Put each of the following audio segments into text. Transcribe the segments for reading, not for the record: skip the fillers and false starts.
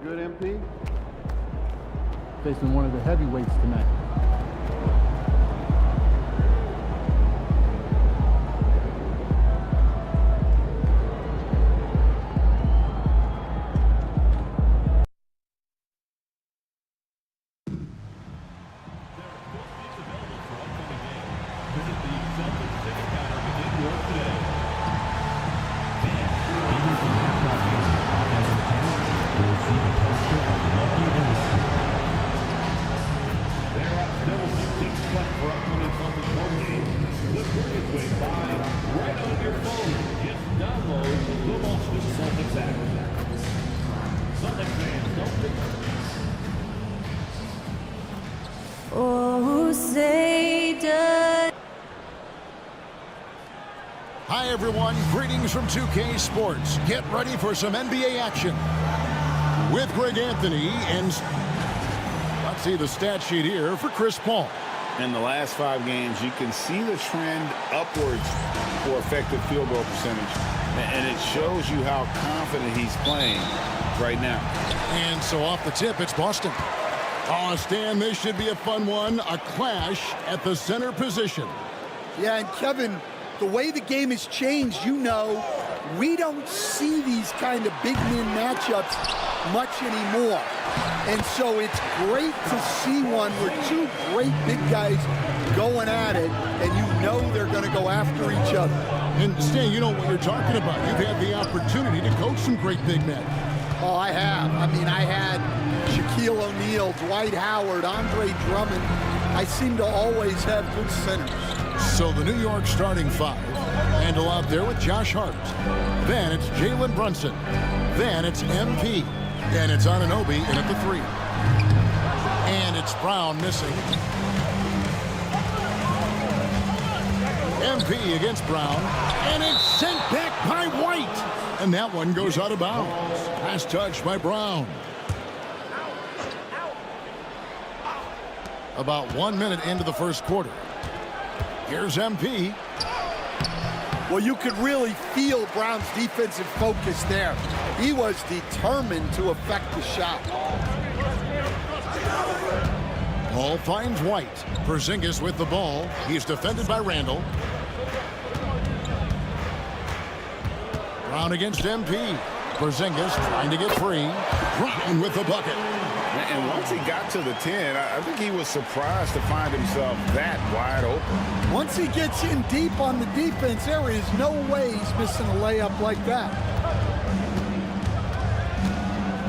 good, MP? Facing one of the heavyweights tonight. Hi everyone, greetings from 2K Sports. Get ready for some NBA action with Greg Anthony, and let's see the stat sheet here for Chris Paul. In the last 5 games, you can see the trend upwards for effective field goal percentage, and it shows you how confident he's playing right now. And so off the tip, it's Boston. Oh, Stan, this should be a fun one. A clash at the center position. Yeah, and Kevin, the way the game has changed, we don't see these kind of big men matchups much anymore. And so it's great to see one where 2 great big guys going at it, and they're going to go after each other. And Stan, you know what you're talking about. You've had the opportunity to coach some great big men. Oh, I have. I mean, I had Shaquille O'Neal, Dwight Howard, Andre Drummond. I seem to always have good centers. So the New York starting 5. Handle out there with Josh Hart. Then it's Jalen Brunson. Then it's MP. And it's Anunoby in at the 3. And it's Brown missing. MP against Brown. And it's sent back by White. And that one goes out of bounds. Pass touch by Brown. About 1 minute into the first quarter. Here's MP. Well, you could really feel Brown's defensive focus there. He was determined to affect the shot. Paul finds White. Porzingis with the ball. He's defended by Randall. Brown against MP. Porzingis trying to get free. Brown with the bucket. And once he got to the 10, I think he was surprised to find himself that wide open. Once he gets in deep on the defense, there is no way he's missing a layup like that.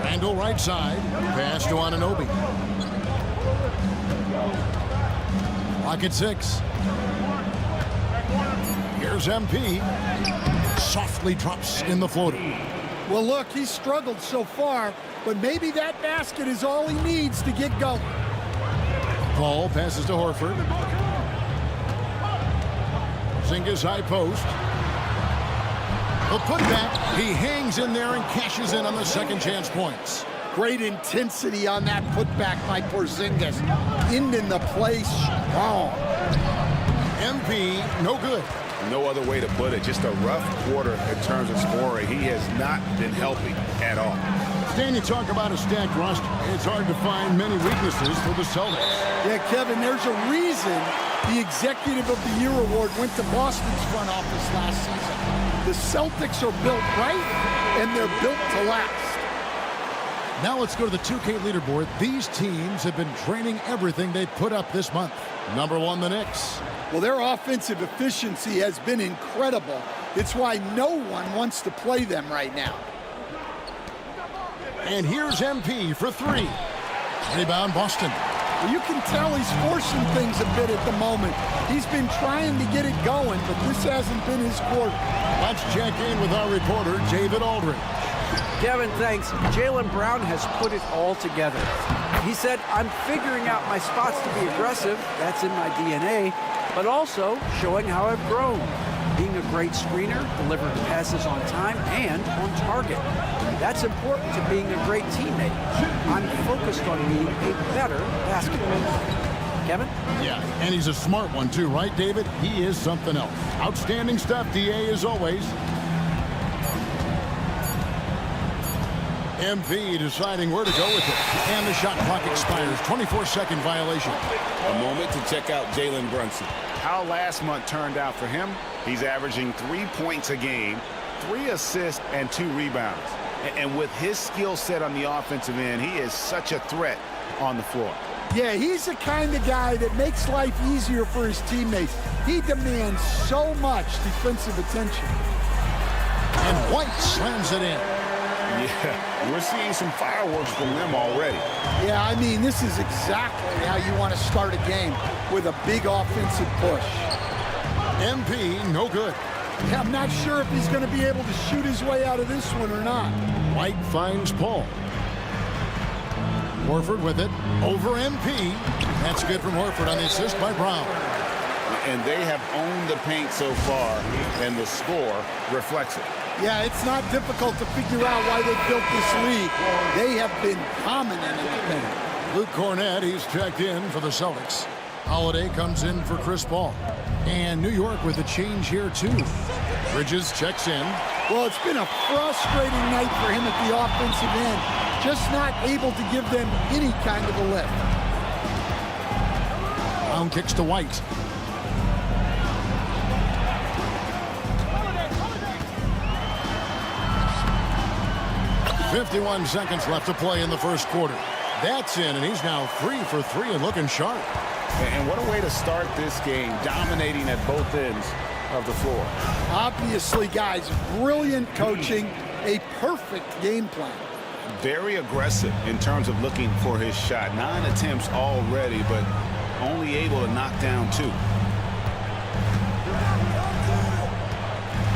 Randall right side. Pass to Anunoby. Clock at 6. Here's MP. Softly drops in the floater. Well, look, he's struggled so far, but maybe that basket is all he needs to get going. Paul passes to Horford. Porzingis high post. The putback. He hangs in there and cashes in on the second chance points. Great intensity on that putback by Porzingis. Ending the play strong. MP, no good. No other way to put it. Just a rough quarter in terms of scoring. He has not been healthy at all. Stan, you talk about a stacked roster. It's hard to find many weaknesses for the Celtics. Yeah, Kevin, there's a reason the Executive of the Year award went to Boston's front office last season. The Celtics are built right, and they're built to last. Now let's go to the 2K leaderboard. These teams have been draining everything they've put up this month. Number 1, the Knicks. Well, their offensive efficiency has been incredible. It's why no one wants to play them right now. And here's MP for 3. Rebound, Boston. Well, you can tell he's forcing things a bit at the moment. He's been trying to get it going, but this hasn't been his quarter. Let's check in with our reporter, David Aldridge. Kevin, thanks. Jaylen Brown has put it all together. He said, I'm figuring out my spots to be aggressive. That's in my DNA. But also showing how I've grown. Being a great screener, delivering passes on time and on target. That's important to being a great teammate. I'm focused on being a better basketball player. Kevin? Yeah, and he's a smart one too, right, David? He is something else. Outstanding stuff, DA, as always. MP deciding where to go with it. And the shot clock expires. 24-second violation. A moment to check out Jalen Brunson. How last month turned out for him? He's averaging 3 points a game, 3 assists, and 2 rebounds. And with his skill set on the offensive end, he is such a threat on the floor. Yeah, he's the kind of guy that makes life easier for his teammates. He demands so much defensive attention. And White slams it in. Yeah, we're seeing some fireworks from them already. Yeah, I mean, this is exactly how you want to start a game, with a big offensive push. MP, no good. Yeah, I'm not sure if he's going to be able to shoot his way out of this one or not. White finds Paul. Horford with it. Over MP. That's good from Horford on the assist by Brown. And they have owned the paint so far, and the score reflects it. Yeah, it's not difficult to figure out why they built this league. They have been dominant in the paint. Luke Cornett, he's checked in for the Celtics. Holiday comes in for Chris Paul. And New York with a change here, too. Bridges checks in. Well, it's been a frustrating night for him at the offensive end. Just not able to give them any kind of a lift. Brown kicks to White. "51 seconds left to play in the first quarter. That's in, and he's now 3 for 3 and looking sharp. And what a way to start this game, dominating at both ends of the floor. Obviously, guys, brilliant coaching, a perfect game plan. Very aggressive in terms of looking for his shot. 9 attempts already, but only able to knock down 2.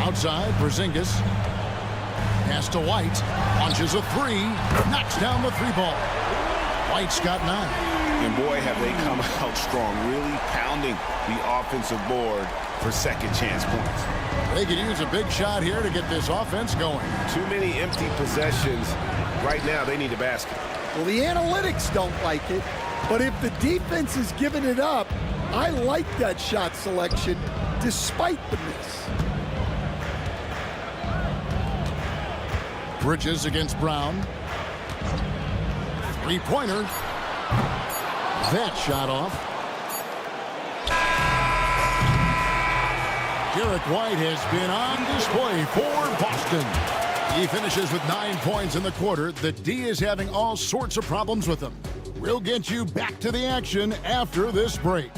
Outside, Porzingis. Pass to White. Launches a 3. Knocks down the 3-ball. White's got 9. And boy, have they come out strong, really pounding the offensive board for second chance points. They could use a big shot here to get this offense going. Too many empty possessions. Right now, they need a basket. Well, the analytics don't like it, but if the defense is giving it up, I like that shot selection despite the miss. Bridges against Brown. 3-pointer. That shot off. Derek White has been on display for Boston. He finishes with 9 points in the quarter. The D is having all sorts of problems with him. We'll get you back to the action after this break.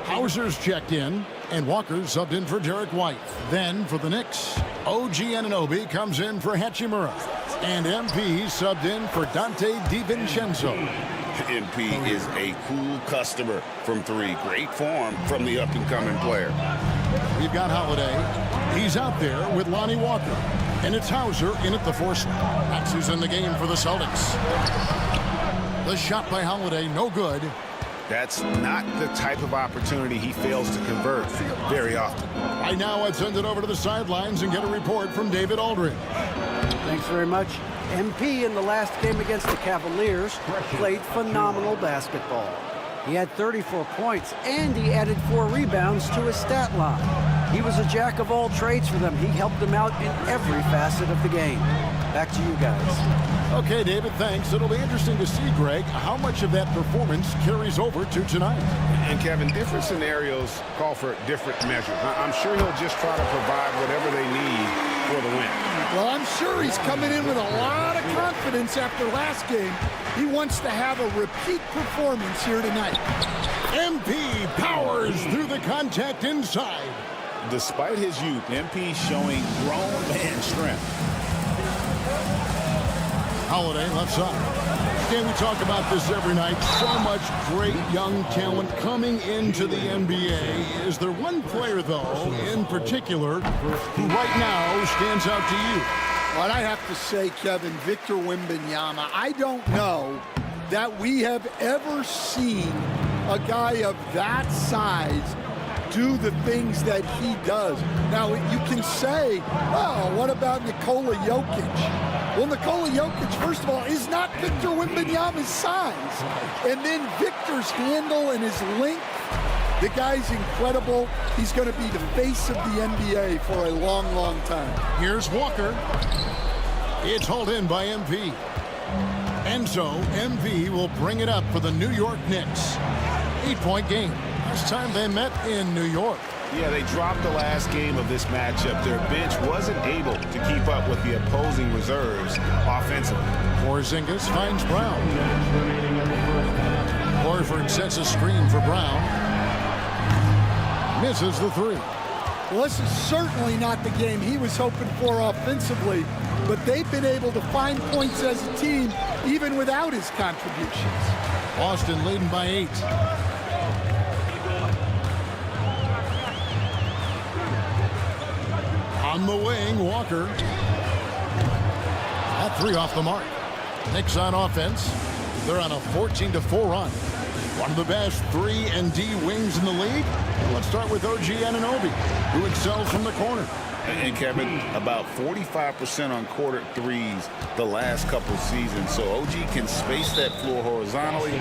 Hauser's checked in, and Walker subbed in for Derek White. Then for the Knicks, OG Anunoby comes in for Hachimura, and MP subbed in for Dante DiVincenzo. MP is a cool customer from 3. Great form from the up-and-coming player. We've got Holiday. He's out there with Lonnie Walker, and it's Hauser in at the 4 slot. That's who's in the game for the Celtics. The shot by Holiday, no good. That's not the type of opportunity he fails to convert very often. Right now, I'd send it over to the sidelines and get a report from David Aldridge. Thanks very much. MP in the last game against the Cavaliers played phenomenal basketball. He had 34 points, and he added 4 rebounds to his stat line. He was a jack of all trades for them. He helped them out in every facet of the game. Back to you guys. Okay, David, thanks. It'll be interesting to see, Greg, how much of that performance carries over to tonight. And, Kevin, different scenarios call for different measures. I'm sure he'll just try to provide whatever they need for the win. Well, I'm sure he's coming in with a lot of confidence after last game. He wants to have a repeat performance here tonight. MP powers through the contact inside. Despite his youth, MP showing grown man strength. Holiday left side. Can we talk about this every night? So much great young talent coming into the NBA. Is there one player, though, in particular, who right now stands out to you? Well, I have to say, Kevin, Victor Wembanyama. I don't know that we have ever seen a guy of that size do the things that he does. Now, you can say, oh, what about Nikola Jokic? Well, Nikola Jokic, first of all, is not Victor Wembanyama's size. And then Victor's handle and his length, the guy's incredible. He's going to be the face of the NBA for a long, long time. Here's Walker. It's hauled in by MP. And so MP will bring it up for the New York Knicks. 8-point game. Last time they met in New York. Yeah, they dropped the last game of this matchup. Their bench wasn't able to keep up with the opposing reserves offensively. Porzingis finds Brown. Horford sets a screen for Brown. Misses the three. Well, this is certainly not the game he was hoping for offensively, but they've been able to find points as a team even without his contributions. Boston leading by 8. On the wing, Walker. That three off the mark. Knicks on offense. They're on a 14-4 run. One of the best 3 and D wings in the league. Let's start with OG Anunoby, who excels from the corner. And Kevin, about 45% on quarter threes the last couple seasons. So OG can space that floor horizontally.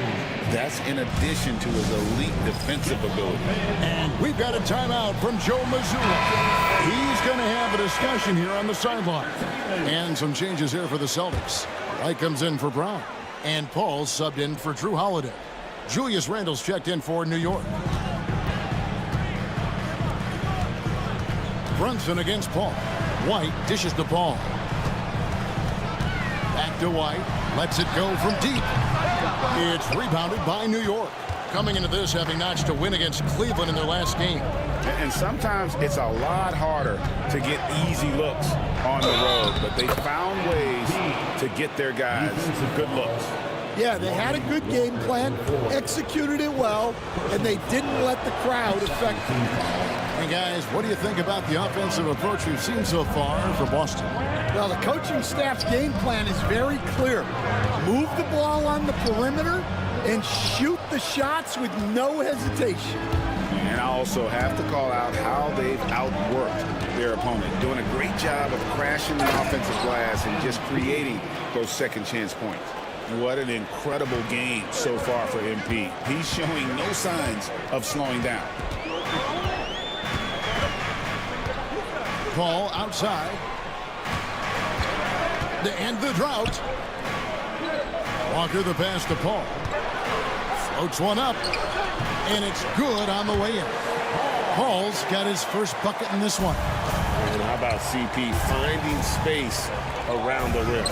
That's in addition to his elite defensive ability. And we've got a timeout from Joe Mazzulla. He's going to have a discussion here on the sideline. And some changes here for the Celtics. Wright comes in for Brown. And Paul's subbed in for Drew Holiday. Julius Randle's checked in for New York. Brunson against Paul. White dishes the ball. Back to White. Lets it go from deep. It's rebounded by New York. Coming into this having notched a win against Cleveland in their last game. And sometimes it's a lot harder to get easy looks on the road, but they found ways to get their guys good looks. Yeah, they had a good game plan, executed it well, and they didn't let the crowd affect them. Hey guys, what do you think about the offensive approach we've seen so far for Boston? Well, the coaching staff's game plan is very clear. Move the ball on the perimeter and shoot the shots with no hesitation. And I also have to call out how they've outworked their opponent, doing a great job of crashing the offensive glass and just creating those second chance points. What an incredible game so far for MP. He's showing no signs of slowing down. Paul outside. To end the drought. Walker the pass to Paul. Floats one up. And it's good on the way in. Paul's got his first bucket in this one. And how about CP finding space around the rim?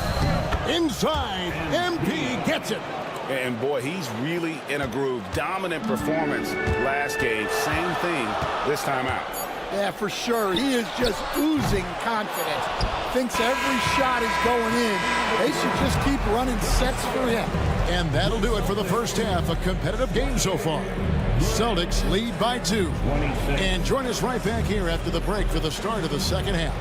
Inside, MP gets it. And boy, he's really in a groove. Dominant performance last game. Same thing this time out. Yeah, for sure. He is just oozing confidence. Thinks every shot is going in. They should just keep running sets for him. And that'll do it for the first half. A competitive game so far. Celtics lead by 2. And join us right back here after the break for the start of the second half.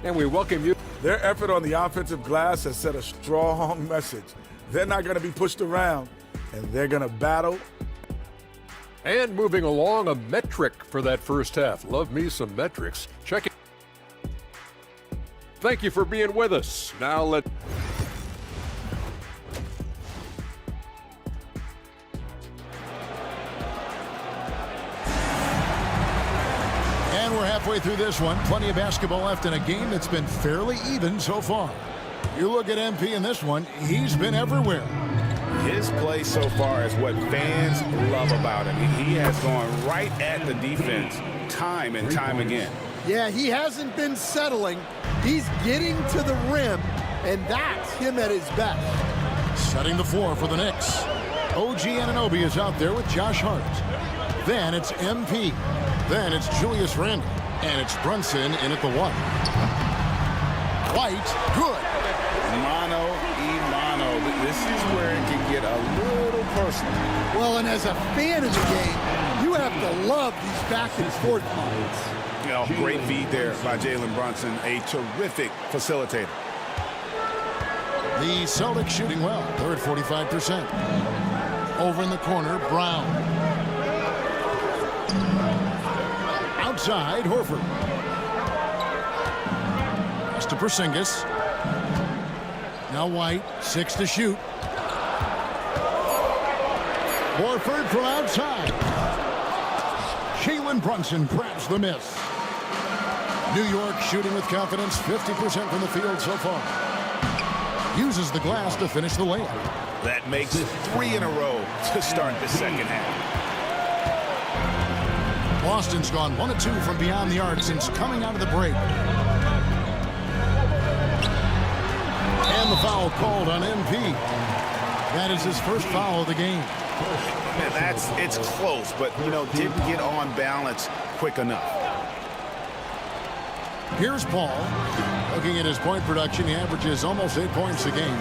And we welcome you. Their effort on the offensive glass has set a strong message. They're not going to be pushed around, and they're going to battle. And moving along, a metric for that first half. Love me some metrics. Check it. Thank you for being with us. Now let's... And we're halfway through this one. Plenty of basketball left in a game that's been fairly even so far. You look at MP in this one, he's been everywhere. His play so far is what fans love about him. He has gone right at the defense time and time again. Yeah, he hasn't been settling. He's getting to the rim, and that's him at his best. Setting the floor for the Knicks. OG Anunoby is out there with Josh Hart. Then it's MP. Then it's Julius Randle. And it's Brunson in at the 1. White, good. Mano y mano. This is where it can get a little personal. Well, and as a fan of the game, you have to love these back and forth moments. You know, great feed there by Jalen Brunson, a terrific facilitator. The Celtics shooting well. They're at 45%. Over in the corner, Brown. Outside, Horford. Pass to Porzingis. Now White, 6 to shoot. Horford from outside. Jalen Brunson grabs the miss. New York shooting with confidence, 50% from the field so far. Uses the glass to finish the layup. That makes 3 in a row to start the second half. Boston's gone 1 of 2 from beyond the arc since coming out of the break. And the foul called on MP. That is his first foul of the game. And it's close, but, you know, didn't get on balance quick enough. Here's Paul. Looking at his point production, he averages almost 8 points a game.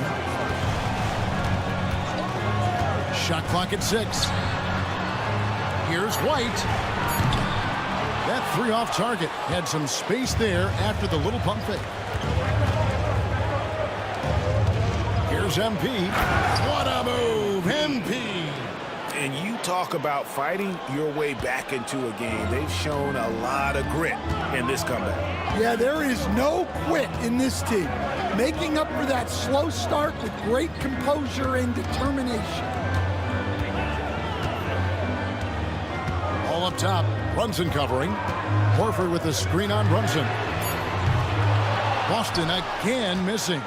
Shot clock at 6. Here's White. That 3 off target. Had some space there after the little pump fake. Here's MP. What a move, MP. And you talk about fighting your way back into a game. They've shown a lot of grit in this comeback. Yeah, there is no quit in this team. Making up for that slow start with great composure and determination. All up top. Brunson covering. Horford with the screen on Brunson. Boston again missing.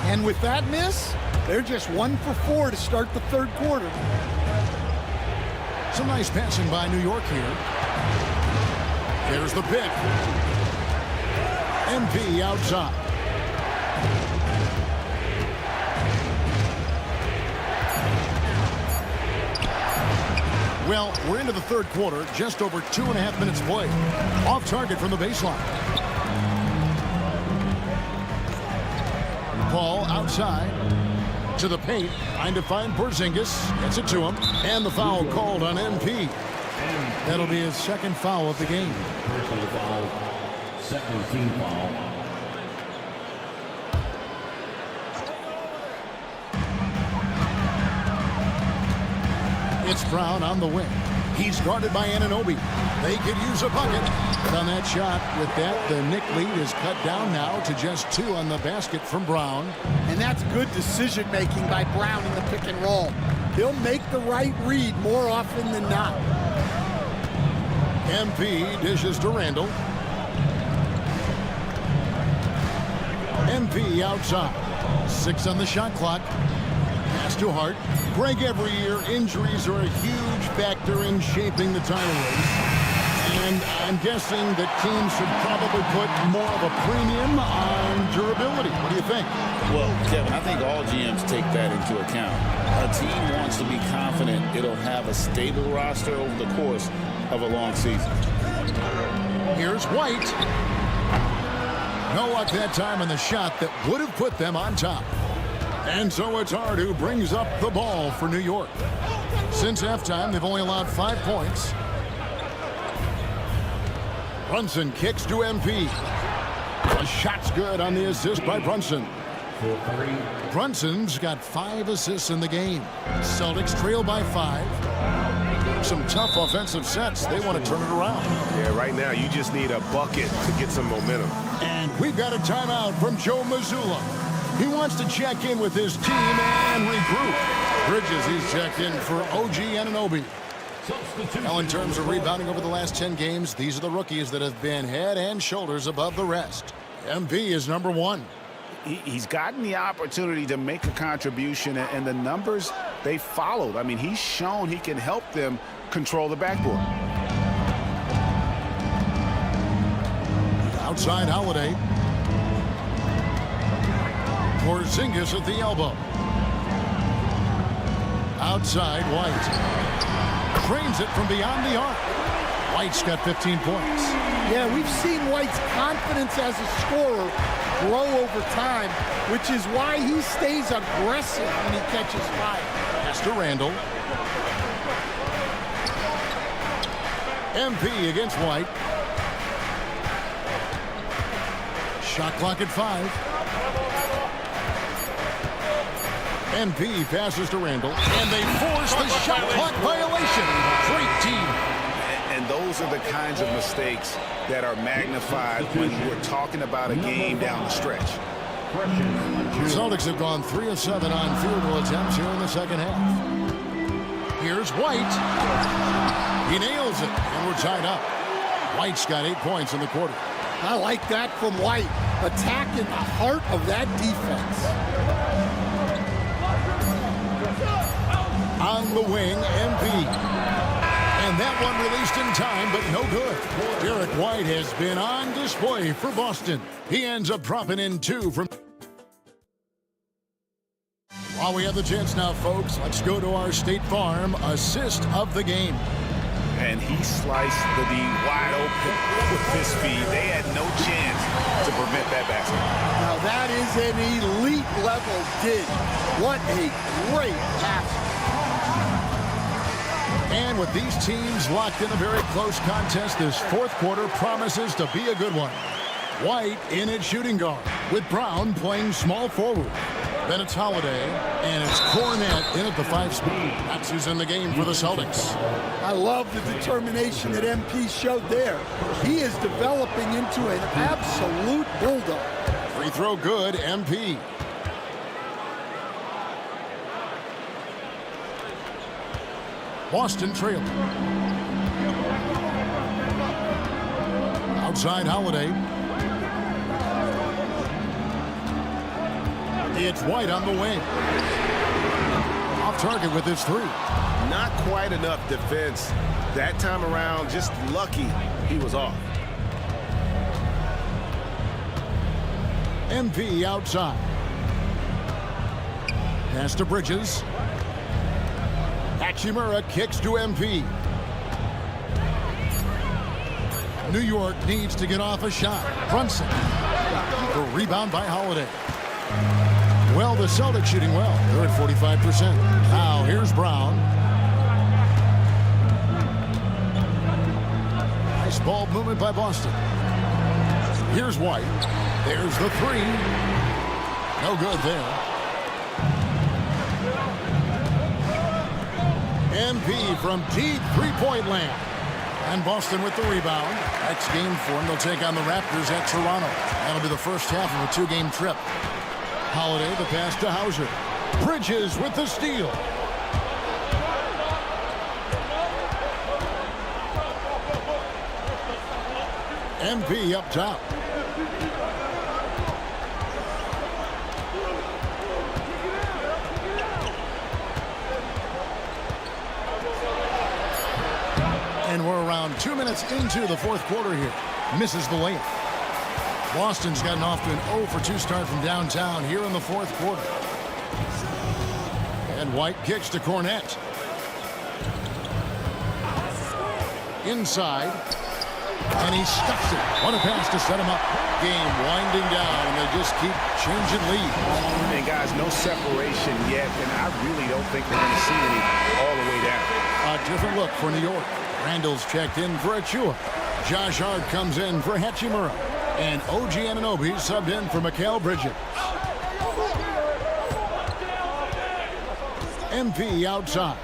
And with that miss, they're just 1 for 4 to start the third quarter. Some nice passing by New York here. There's the pick. MP outside. Well, we're into the third quarter, just over 2.5 minutes played. Off target from the baseline. Paul outside. To the paint, trying to find Porzingis. Gets it to him. And the foul called on MP. That'll be his second foul of the game. Personal foul, second team foul. It's Brown on the wing. He's guarded by Anunoby. They could use a bucket. But on that shot, with that, the Knick lead is cut down now to just 2 on the basket from Brown. And that's good decision-making by Brown in the pick and roll. He'll make the right read more often than not. MP dishes to Randall. MP outside. 6 on the shot clock. Pass to Hart. Greg, every year, injuries are a huge factor in shaping the title race. And I'm guessing that teams should probably put more of a premium on durability. What do you think? Well, Kevin, I think all GMs take that into account. A team wants to be confident it'll have a stable roster over the course of a long season. Here's White. No luck that time on the shot that would have put them on top. And so it's Hart who brings up the ball for New York. Since halftime, they've only allowed 5 points. Brunson kicks to MP. The shot's good on the assist by Brunson. Brunson's got 5 assists in the game. Celtics trail by 5. Some tough offensive sets. They want to turn it around. Yeah, right now you just need a bucket to get some momentum. And we've got a timeout from Joe Mazzulla. He wants to check in with his team and regroup. Bridges, he's checked in for OG Anunoby. Now, in terms of rebounding over the last 10 games, these are the rookies that have been head and shoulders above the rest. MP is number 1. He's gotten the opportunity to make a contribution, and the numbers, they followed. I mean, he's shown he can help them control the backboard. Outside Holiday. Porzingis at the elbow. Outside White. Trains it from beyond the arc. White's got 15 points. Yeah, we've seen White's confidence as a scorer grow over time, which is why he stays aggressive when he catches fire. Pass to Randall. MP against White. Shot clock at 5. MP passes to Randall, and they force the shot clock violation. Great team. And those are the kinds of mistakes that are magnified when we're talking about a game down the stretch. Celtics have gone 3 of 7 on field goal attempts here in the second half. Here's White. He nails it, and we're tied up. White's got 8 points in the quarter. I like that from White, attacking the heart of that defense. On the wing, MP. And that one released in time, but no good. Derek White has been on display for Boston. He ends up dropping in 2 from... While we have the chance now, folks, let's go to our State Farm assist of the game. And he sliced the D wide open with his speed. They had no chance to prevent that basket. Now that is an elite level dig. What a great pass. And with these teams locked in a very close contest, this fourth quarter promises to be a good one. White in at shooting guard, with Brown playing small forward. Then it's Holiday, and it's Cornette in at the 5 spot. That's who's in the game for the Celtics. I love the determination that MP showed there. He is developing into an absolute bulldog. Free throw good, MP. Boston trailing. Outside Holiday. It's White on the wing. Off target with his 3. Not quite enough defense. That time around, just lucky he was off. MP outside. Pass to Bridges. Hachimura kicks to MP. New York needs to get off a shot. Brunson. The rebound by Holiday. Well, the Celtics shooting well. They're at 45%. Now, here's Brown. Nice ball movement by Boston. Here's White. There's the 3. No good there. MP from deep three-point land. And Boston with the rebound. Next game for them, they'll take on the Raptors at Toronto. That'll be the first half of a 2-game trip. Holiday, the pass to Hauser. Bridges with the steal. MP up top. And we're around 2 minutes into the fourth quarter here. Misses the layup. Boston's gotten off to an 0 for 2 start from downtown here in the fourth quarter. And White kicks to Cornette. Inside. And he stuffs it. What a pass to set him up. Game winding down, and they just keep changing lead. And guys, no separation yet, and I really don't think we're going to see any all the way down. A different look for New York. Randall's checked in for Achua. Josh Hart comes in for Hachimura. And OG Anunoby subbed in for Mikal Bridges. MP outside.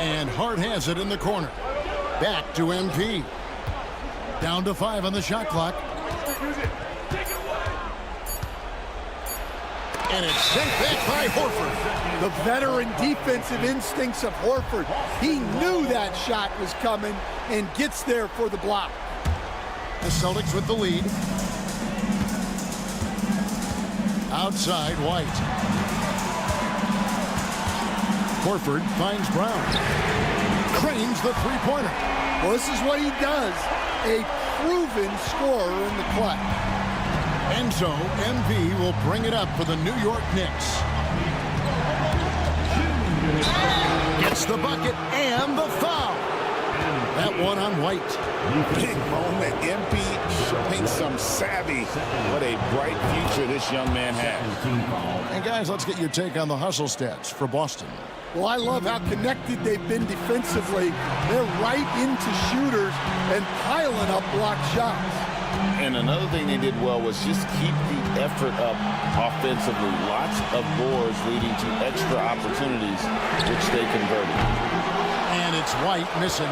And Hart has it in the corner. Back to MP. Down to 5 on the shot clock. And it's sent back by Horford. The veteran defensive instincts of Horford. He knew that shot was coming and gets there for the block. The Celtics with the lead. Outside, White. Horford finds Brown. Cranes the three-pointer. Well, this is what he does. A proven scorer in the clutch. And so, MP will bring it up for the New York Knicks. Gets the bucket and the foul. That one on White. Big moment. MP showing some savvy. What a bright future this young man has. And guys, let's get your take on the hustle stats for Boston. Well, I love how connected they've been defensively. They're right into shooters and piling up block shots. And another thing they did well was just keep the effort up offensively. Lots of boards leading to extra opportunities, which they converted. And it's White missing.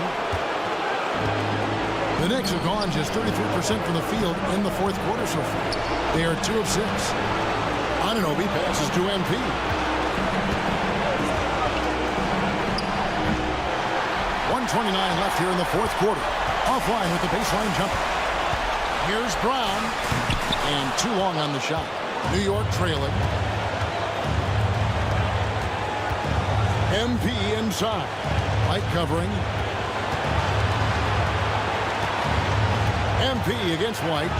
The Knicks have gone just 33% from the field in the fourth quarter so far. They are 2 of 6. Anunoby passes to MP. .129 left here in the fourth quarter. Offline with the baseline jumper. Here's Brown. And too long on the shot. New York trailing. MP inside. Light covering. MP against White.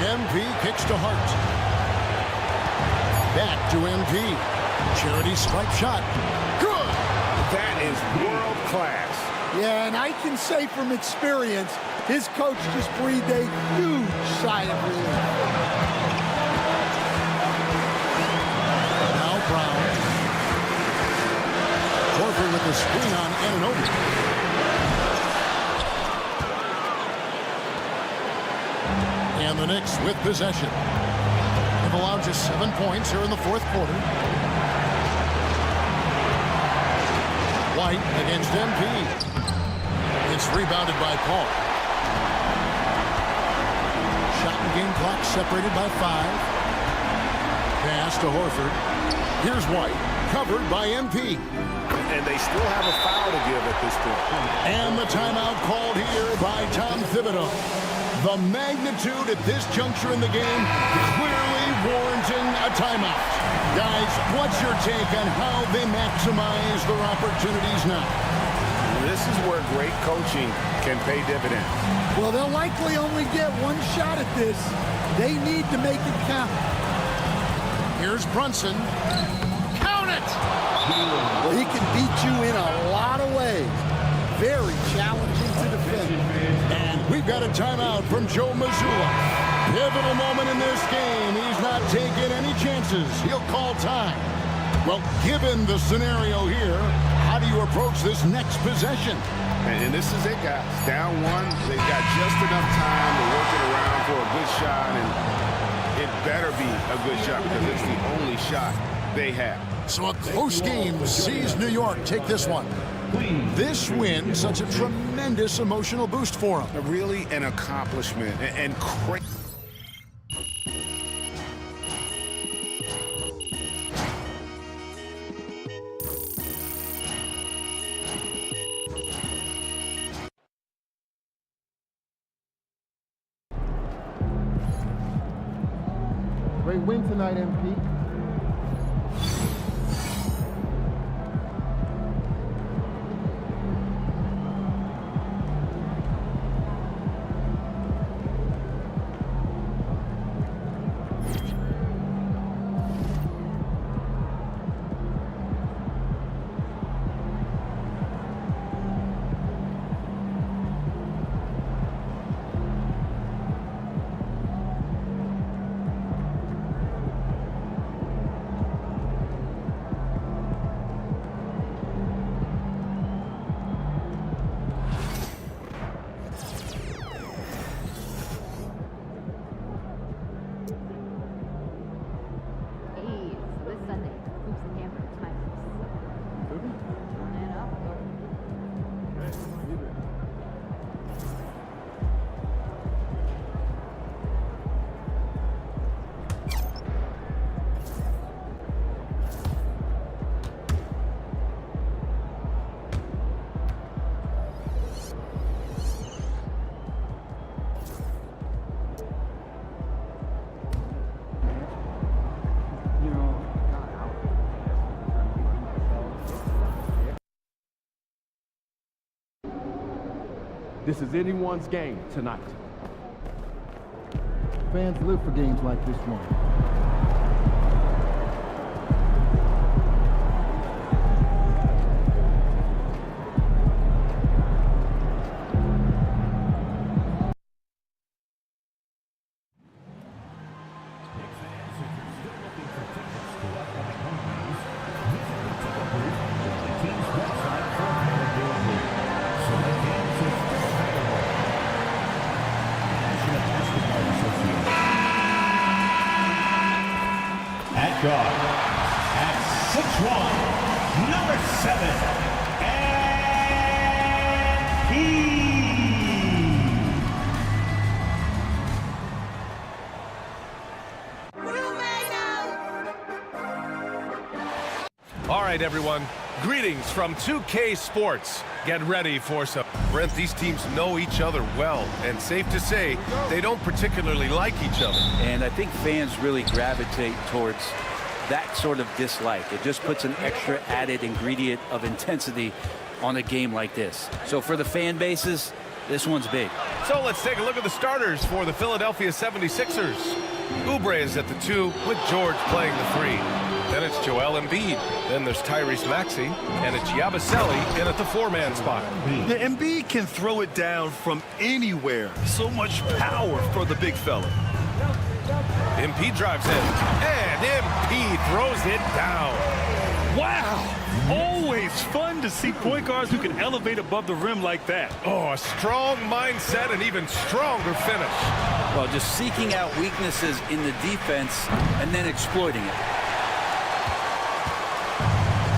MP kicks to Hart. Back to MP. Charity stripe shot. Good! That is world class. Yeah, and I can say from experience, his coach just breathed a huge sigh of relief. Now Brown. Horford with the screen on Anunoby. And the Knicks with possession. They've allowed just 7 points here in the fourth quarter. White against MP. It's rebounded by Paul. Shot and game clock separated by 5. Pass to Horford. Here's White, covered by MP. And they still have a foul to give at this point. And the timeout called here by Tom Thibodeau. The magnitude at this juncture in the game clearly warranting a timeout. Guys, what's your take on how they maximize their opportunities now? This is where great coaching can pay dividends. Well, they'll likely only get one shot at this. They need to make it count. Here's Brunson. Count it! Well, he can beat you in a lot of ways. Very challenging to defend. And we've got a timeout from Joe Mazzulla. Pivotal moment in this game. He's not taking any chances. He'll call time. Well, given the scenario here, how do you approach this next possession? And this is it, guys. Down 1. They've got just enough time to work it around for a good shot, and it better be a good shot because it's the only shot they have. So a close game sees New York take this one. This win, such a tremendous emotional boost for them. Really an accomplishment and crazy. Great win tonight, MP. This is anyone's game tonight. Fans live for games like this one. guard. At 6'1", number 7, All right, everyone. Greetings from 2K Sports. Get ready for some. Brent, these teams know each other well, and safe to say, they don't particularly like each other. And I think fans really gravitate towards that sort of dislike. It just puts an extra added ingredient of intensity on a game like this. So for the fan bases, this one's big. So let's take a look at the starters for the Philadelphia 76ers. Oubre is at the 2 with George playing the 3. Then it's Joel Embiid. Then there's Tyrese Maxey. And it's Yabusele in at the 4-man spot. The Embiid can throw it down from anywhere. So much power for the big fella. Embiid drives in. And Embiid throws it down. Wow! Always fun to see point guards who can elevate above the rim like that. Oh, a strong mindset and even stronger finish. Well, just seeking out weaknesses in the defense and then exploiting it.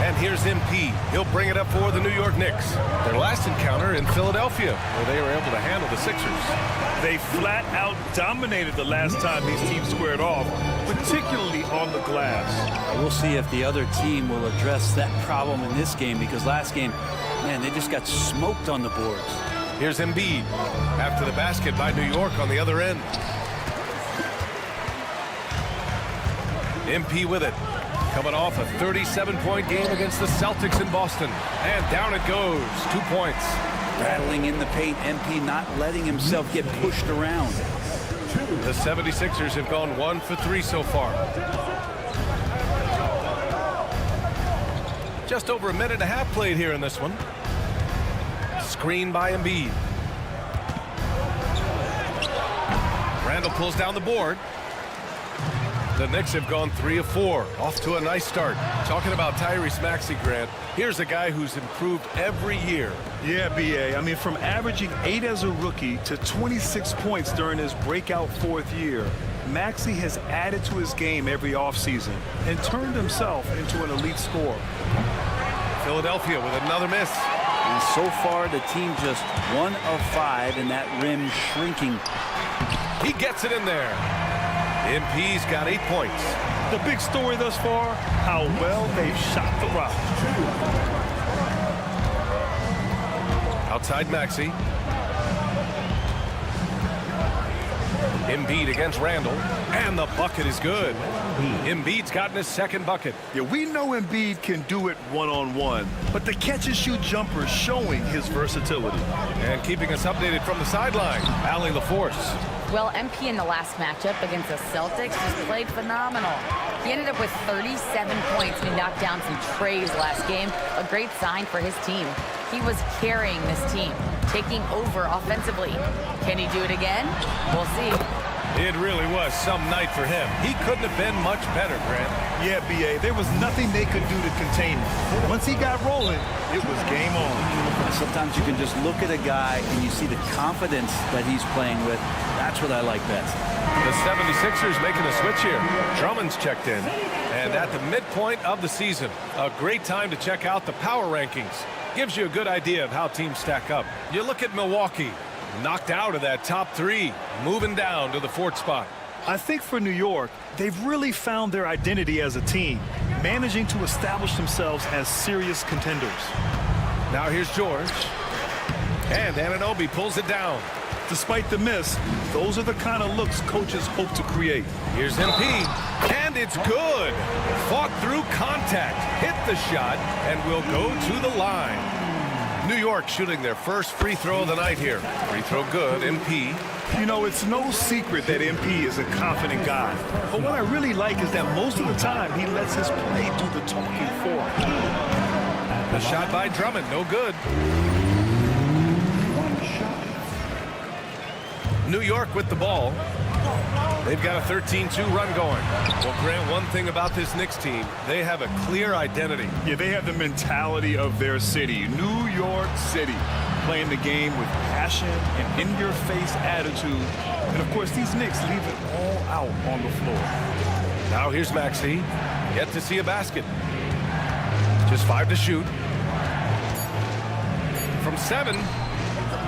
And here's MP. He'll bring it up for the New York Knicks. Their last encounter in Philadelphia, where they were able to handle the Sixers. They flat out dominated the last time these teams squared off, particularly on the glass. We'll see if the other team will address that problem in this game, because last game, man, they just got smoked on the boards. Here's Embiid after the basket by New York on the other end. MP with it. Coming off a 37-point game against the Celtics in Boston. And down it goes. 2 points. Rattling in the paint, MP not letting himself get pushed around. The 76ers have gone 1 for 3 so far. Just over a minute and a half played here in this one. Screen by Embiid. Randall pulls down the board. The Knicks have gone 3 of 4. Off to a nice start. Talking about Tyrese Maxey, Grant, here's a guy who's improved every year. Yeah, B.A. I mean, from averaging 8 as a rookie to 26 points during his breakout 4th year, Maxey has added to his game every offseason and turned himself into an elite scorer. Philadelphia with another miss. And so far, the team just 1 of 5, and that rim shrinking. He gets it in there. MP's got 8 points. The big story thus far, how well they've shot the rock. Outside Maxey. Embiid against Randall. And the bucket is good. Embiid's gotten his second bucket. Yeah, we know Embiid can do it one-on-one, but the catch-and-shoot jumper is showing his versatility. And keeping us updated from the sideline, Allie LaForce. Well, MP in the last matchup against the Celtics just played phenomenal. He ended up with 37 points and he knocked down some trays last game. A great sign for his team. He was carrying this team, taking over offensively. Can he do it again? We'll see. It really was some night for him. He couldn't have been much better, Grant. Yeah, B.A., there was nothing they could do to contain him. Once he got rolling, it was game on. Sometimes you can just look at a guy and you see the confidence that he's playing with. That's what I like best. The 76ers making a switch here. Drummond's checked in. And at the midpoint of the season, a great time to check out the power rankings. Gives you a good idea of how teams stack up. You look at Milwaukee. Knocked out of that top 3, moving down to the 4th spot. I think for New York, they've really found their identity as a team, managing to establish themselves as serious contenders. Now here's George. And Anunoby pulls it down. Despite the miss, those are the kind of looks coaches hope to create. Here's MP. And it's good. Fought through contact, hit the shot, and will go to the line. New York shooting their first free throw of the night here. Free throw good, MP. You know, it's no secret that MP is a confident guy. But what I really like is that most of the time he lets his play do the talking for him. The shot by Drummond, no good. New York with the ball. They've got a 13-2 run going. Well, Grant, one thing about this Knicks team, they have a clear identity. Yeah, they have the mentality of their city, New York City, playing the game with passion and in-your-face attitude. And, of course, these Knicks leave it all out on the floor. Now here's Maxey. Yet to see a basket. Just 5 to shoot. From 7.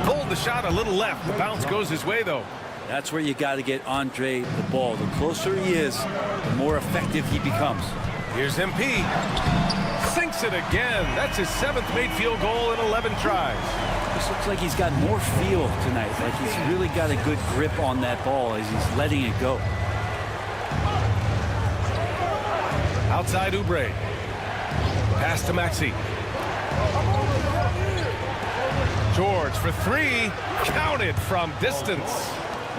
Pulled the shot a little left. The bounce goes his way, though. That's where you got to get Andre the ball. The closer he is, the more effective he becomes. Here's MP. Sinks it again. That's his 7th made field goal in 11 tries. This looks like he's got more feel tonight. Like he's really got a good grip on that ball as he's letting it go. Outside Oubre. Pass to Maxey. George for 3. Counted from distance.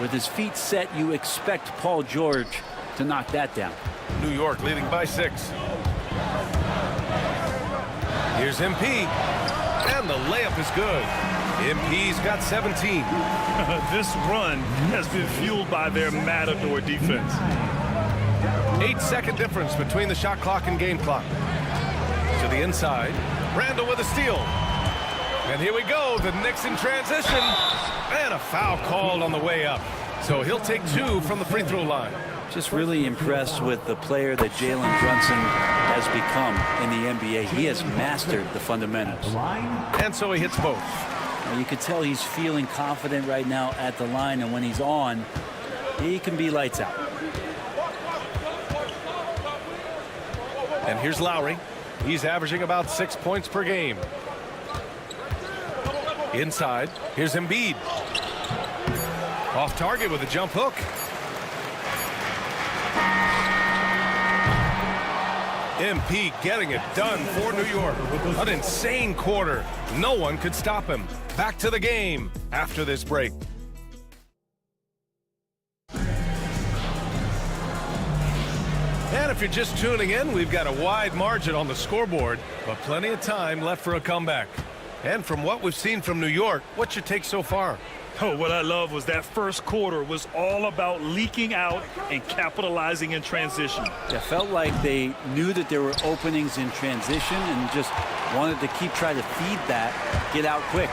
With his feet set, you expect Paul George to knock that down. New York leading by 6. Here's MP. And the layup is good. MP's got 17. This run has been fueled by their Matador defense. 8-second difference between the shot clock and game clock. To the inside. Randall with a steal. And here we go. The Knicks in transition. And a foul called on the way up. So he'll take 2 from the free throw line. Just really impressed with the player that Jalen Brunson has become in the NBA. He has mastered the fundamentals. And so he hits both. You can tell he's feeling confident right now at the line, and when he's on, he can be lights out. And here's Lowry. He's averaging about 6 points per game. Inside, here's Embiid. Off target with a jump hook. MP getting it done for New York. An insane quarter. No one could stop him. Back to the game after this break. And if you're just tuning in, we've got a wide margin on the scoreboard, but plenty of time left for a comeback. And from what we've seen from New York, what's your take so far? Oh, what I love was that first quarter was all about leaking out and capitalizing in transition. It felt like they knew that there were openings in transition and just wanted to keep trying to feed that, get out quick.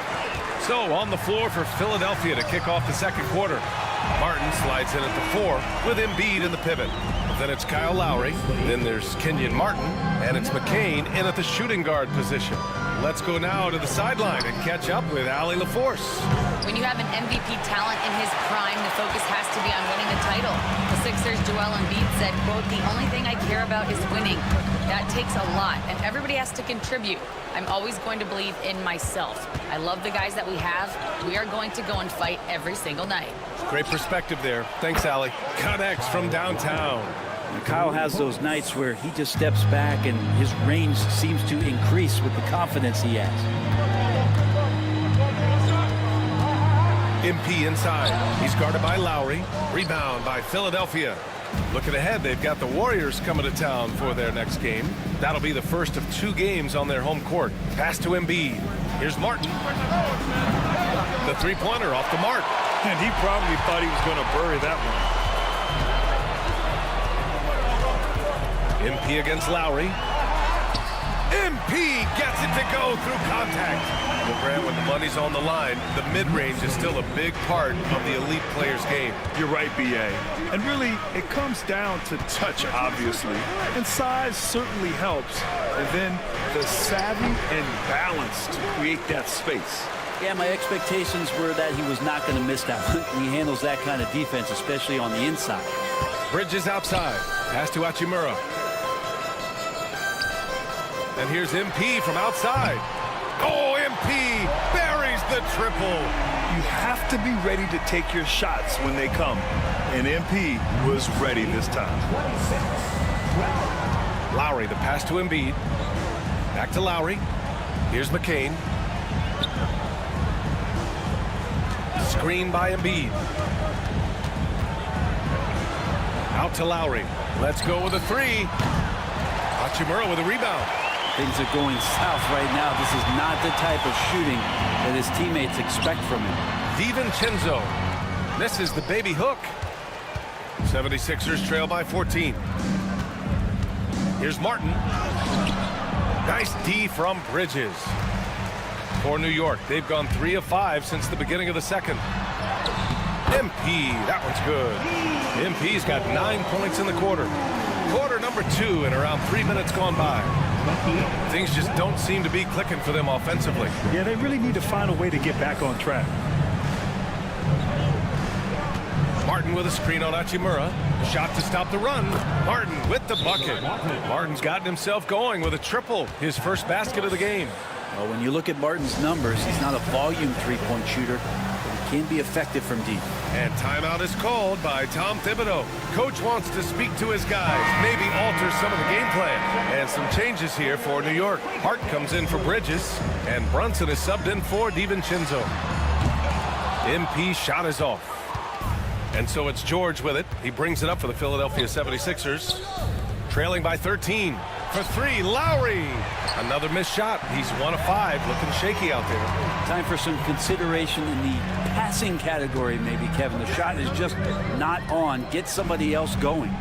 So on the floor for Philadelphia to kick off the second quarter. Martin slides in at the 4 with Embiid in the pivot. Then it's Kyle Lowry. Then there's Kenyon Martin. And it's McCain in at the shooting guard position. Let's go now to the sideline and catch up with Allie LaForce. When you have an MVP talent in his prime, the focus has to be on winning the title. The Sixers' Joel Embiid said, quote, "The only thing I care about is winning." That takes a lot, and everybody has to contribute. I'm always going to believe in myself. I love the guys that we have. We are going to go and fight every single night. Great perspective there. Thanks, Allie. Connex from downtown. And Kyle has those nights where he just steps back and his range seems to increase with the confidence he has. MP inside. He's guarded by Lowry. Rebound by Philadelphia. Looking ahead, they've got the Warriors coming to town for their next game. That'll be the first of 2 games on their home court. Pass to Embiid. Here's Martin. The three-pointer off the mark. And he probably thought he was going to bury that one. MP against Lowry. MP gets it to go through contact. Well, Grant, when the money's on the line, the mid-range is still a big part of the elite player's game. You're right, B.A. And really, it comes down to touch, obviously. And size certainly helps. And then the savvy and balance to create that space. Yeah, my expectations were that he was not going to miss that one. He handles that kind of defense, especially on the inside. Bridges outside. Pass to Hachimura. And here's MP from outside. Oh, MP buries the triple. You have to be ready to take your shots when they come. And MP was ready this time. Lowry, the pass to Embiid. Back to Lowry. Here's McCain. Screen by Embiid. Out to Lowry. Let's go with a 3. Hachimura with a rebound. Things are going south right now. This is not the type of shooting that his teammates expect from him. DiVincenzo misses the baby hook. 76ers trail by 14. Here's Martin. Nice D from Bridges. For New York, they've gone 3 of 5 since the beginning of the second. MP, that one's good. MP's got 9 points in the quarter. Quarter number 2 and around 3 minutes gone by. Things just don't seem to be clicking for them offensively. Yeah, they really need to find a way to get back on track. Martin with a screen on Hachimura. Shot to stop the run. Martin with the bucket. Martin's gotten himself going with a triple. His first basket of the game. Well, when you look at Martin's numbers, he's not a volume three-point shooter, but he can be effective from deep. And timeout is called by Tom Thibodeau. Coach wants to speak to his guys, maybe alter some of the game plan. And some changes here for New York. Hart comes in for Bridges, and Brunson is subbed in for DiVincenzo. MP shot is off. And so it's George with it. He brings it up for the Philadelphia 76ers. Trailing by 13. For 3, Lowry. Another missed shot. He's 1 of 5, looking shaky out there. Time for some consideration in the passing category, maybe, Kevin. The shot is just not on. Get somebody else going.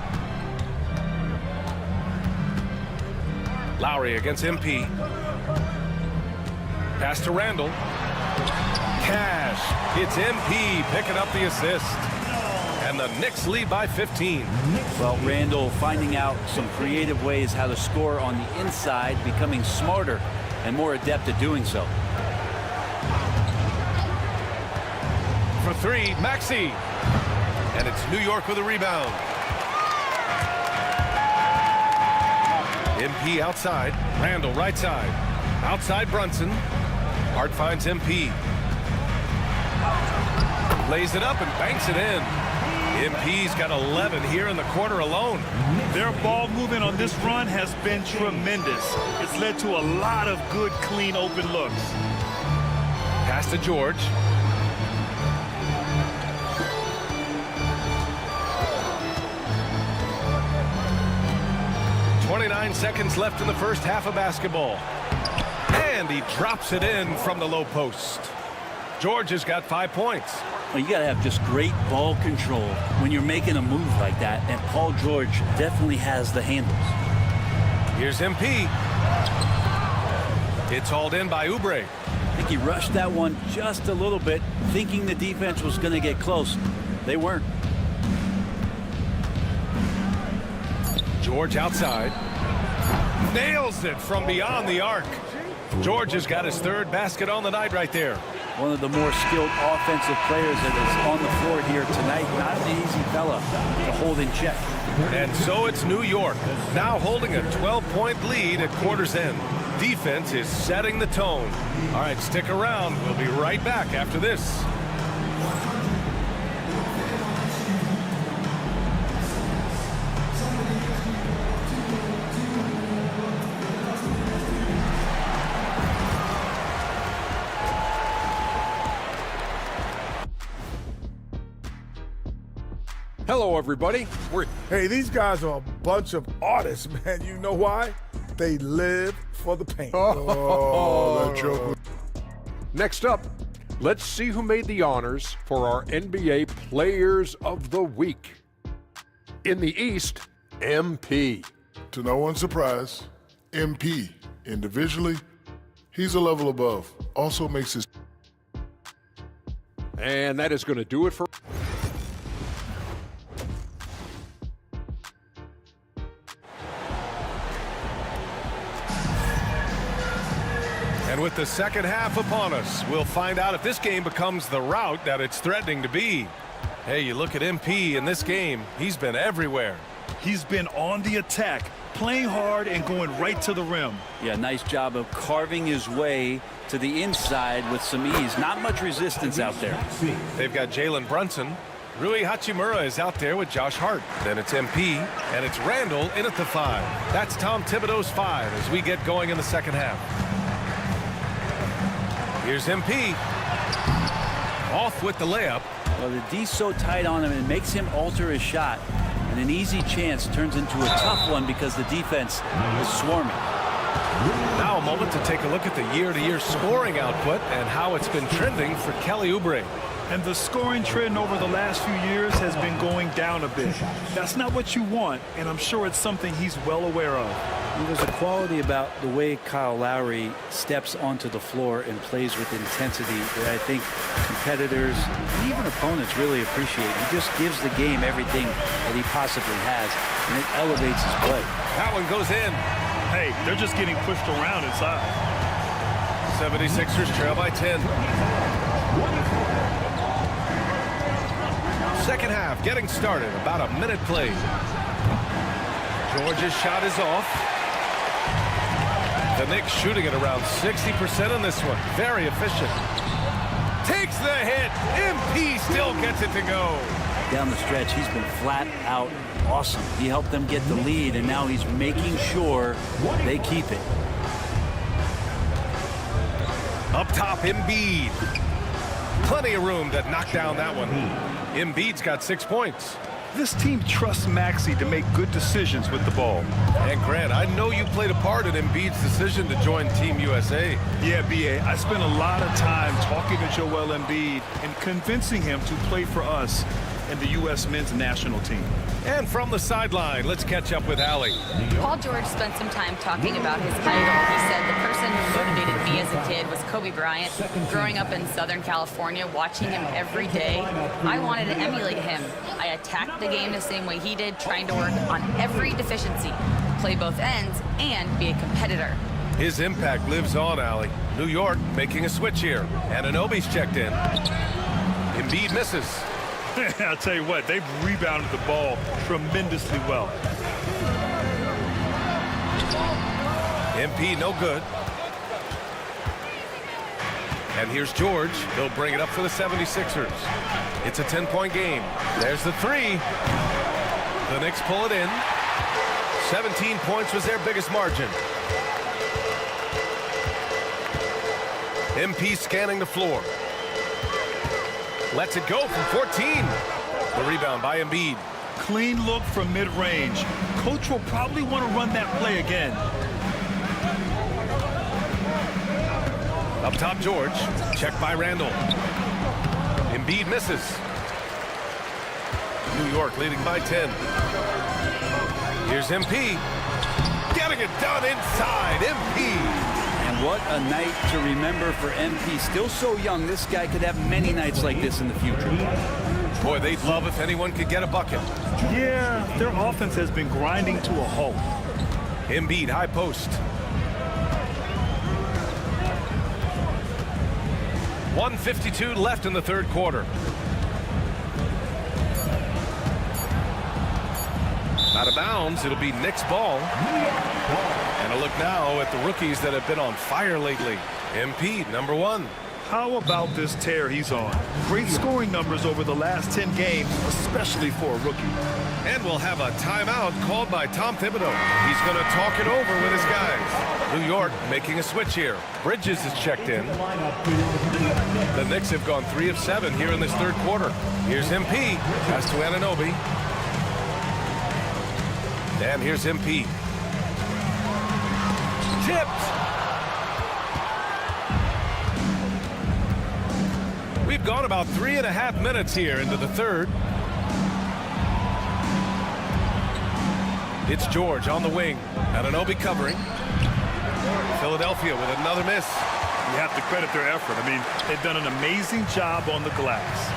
Lowry against MP. Pass to Randall. Cash. It's MP picking up the assist. And the Knicks lead by 15. Well, Randall finding out some creative ways how to score on the inside, becoming smarter and more adept at doing so. For 3, Maxey. And it's New York with a rebound. MP outside. Randall right side. Outside Brunson. Hart finds MP. Lays it up and banks it in. MP's got 11 here in the quarter alone. Their ball movement on this run has been tremendous. It's led to a lot of good, clean, open looks. Pass to George. .29 seconds left in the first half of basketball. And he drops it in from the low post. George has got 5 points. Well, you got to have just great ball control when you're making a move like that, and Paul George definitely has the handles. Here's MP. It's hauled in by Oubre. I think he rushed that one just a little bit, thinking the defense was going to get close. They weren't. George outside. Nails it from beyond the arc. George has got his 3rd basket on the night right there. One of the more skilled offensive players that is on the floor here tonight. Not an easy fella to hold in check. And so it's New York, now holding a 12-point lead at quarter's end. Defense is setting the tone. All right, stick around. We'll be right back after this. Hello, everybody. Hey, these guys are a bunch of artists, man. You know why? They live for the paint. Oh, that joke. Next up, let's see who made the honors for our NBA Players of the Week. In the East, MP. To no one's surprise, MP, individually, he's a level above. Also makes his... And that is going to do it for... And with the second half upon us, we'll find out if this game becomes the rout that it's threatening to be. Hey, you look at MP in this game, he's been everywhere. He's been on the attack, playing hard and going right to the rim. Yeah, nice job of carving his way to the inside with some ease. Not much resistance out there. They've got Jalen Brunson. Rui Hachimura is out there with Josh Hart. Then it's MP, and it's Randall in at the 5. That's Tom Thibodeau's 5 as we get going in the second half. Here's MP. Off with the layup. Well, the D's so tight on him, it makes him alter his shot. And an easy chance turns into a tough one because the defense is swarming. Now a moment to take a look at the year-to-year scoring output and how it's been trending for Kelly Oubre. And the scoring trend over the last few years has been going down a bit. That's not what you want, and I'm sure it's something he's well aware of. There's a quality about the way Kyle Lowry steps onto the floor and plays with intensity that I think competitors and even opponents really appreciate. He just gives the game everything that he possibly has, and it elevates his play. That one goes in. Hey, they're just getting pushed around inside. 76ers trail by 10. Second half getting started. About a minute played. George's shot is off. The Knicks shooting at around 60% on this one. Very efficient. Takes the hit. MP still gets it to go. Down the stretch, he's been flat out awesome. He helped them get the lead, and now he's making sure they keep it. Up top, Embiid. Plenty of room to knock down that one. Embiid's got 6 points. This team trusts Maxey to make good decisions with the ball. And Grant, I know you played a part in Embiid's decision to join Team USA. Yeah, B.A., I spent a lot of time talking to Joel Embiid and convincing him to play for us and the U.S. men's national team. And from the sideline, let's catch up with Allie. Paul George spent some time talking about his idol. He said the person who motivated me as a kid was Kobe Bryant. Growing up in Southern California, watching him every day, I wanted to emulate him. I attacked the game the same way he did, trying to work on every deficiency, play both ends, and be a competitor. His impact lives on, Allie. New York making a switch here. Anunoby's checked in. Embiid misses. I'll tell you what, they've rebounded the ball tremendously well. MP no good. And here's George. He'll bring it up for the 76ers. It's a 10-point game. There's the three. The Knicks pull it in. 17 points was their biggest margin. MP scanning the floor. Lets it go from 14. The rebound by Embiid. Clean look from mid-range. Coach will probably want to run that play again. Up top, George. Checked by Randall. Embiid misses. New York leading by 10. Here's MP. Getting it done inside. MP. And what a night to remember for MP. Still so young, this guy could have many nights like this in the future. Boy, they'd love if anyone could get a bucket. Yeah, their offense has been grinding to a halt. Embiid, high post. 1:52 left in the third quarter. Out of bounds, it'll be Knicks ball. And a look now at the rookies that have been on fire lately. MP, number 1. How about this tear he's on? Great scoring numbers over the last 10 games, especially for a rookie. And we'll have a timeout called by Tom Thibodeau. He's going to talk it over with his guys. New York making a switch here. Bridges is checked in. The Knicks have gone 3 of 7 here in this third quarter. Here's MP. Pass to Anunoby. And here's MP. Tipped. We've gone about 3.5 minutes here into the third. It's George on the wing. Anunoby covering. Philadelphia with another miss. You have to credit their effort. I mean, they've done an amazing job on the glass.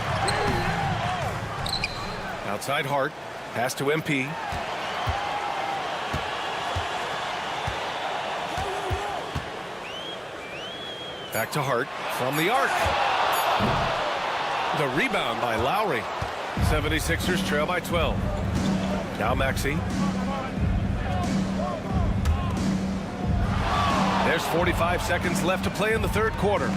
Outside Hart. Pass to MP. Back to Hart from the arc. The rebound by Lowry. 76ers trail by 12. Now Maxey. There's 45 seconds left to play in the third quarter.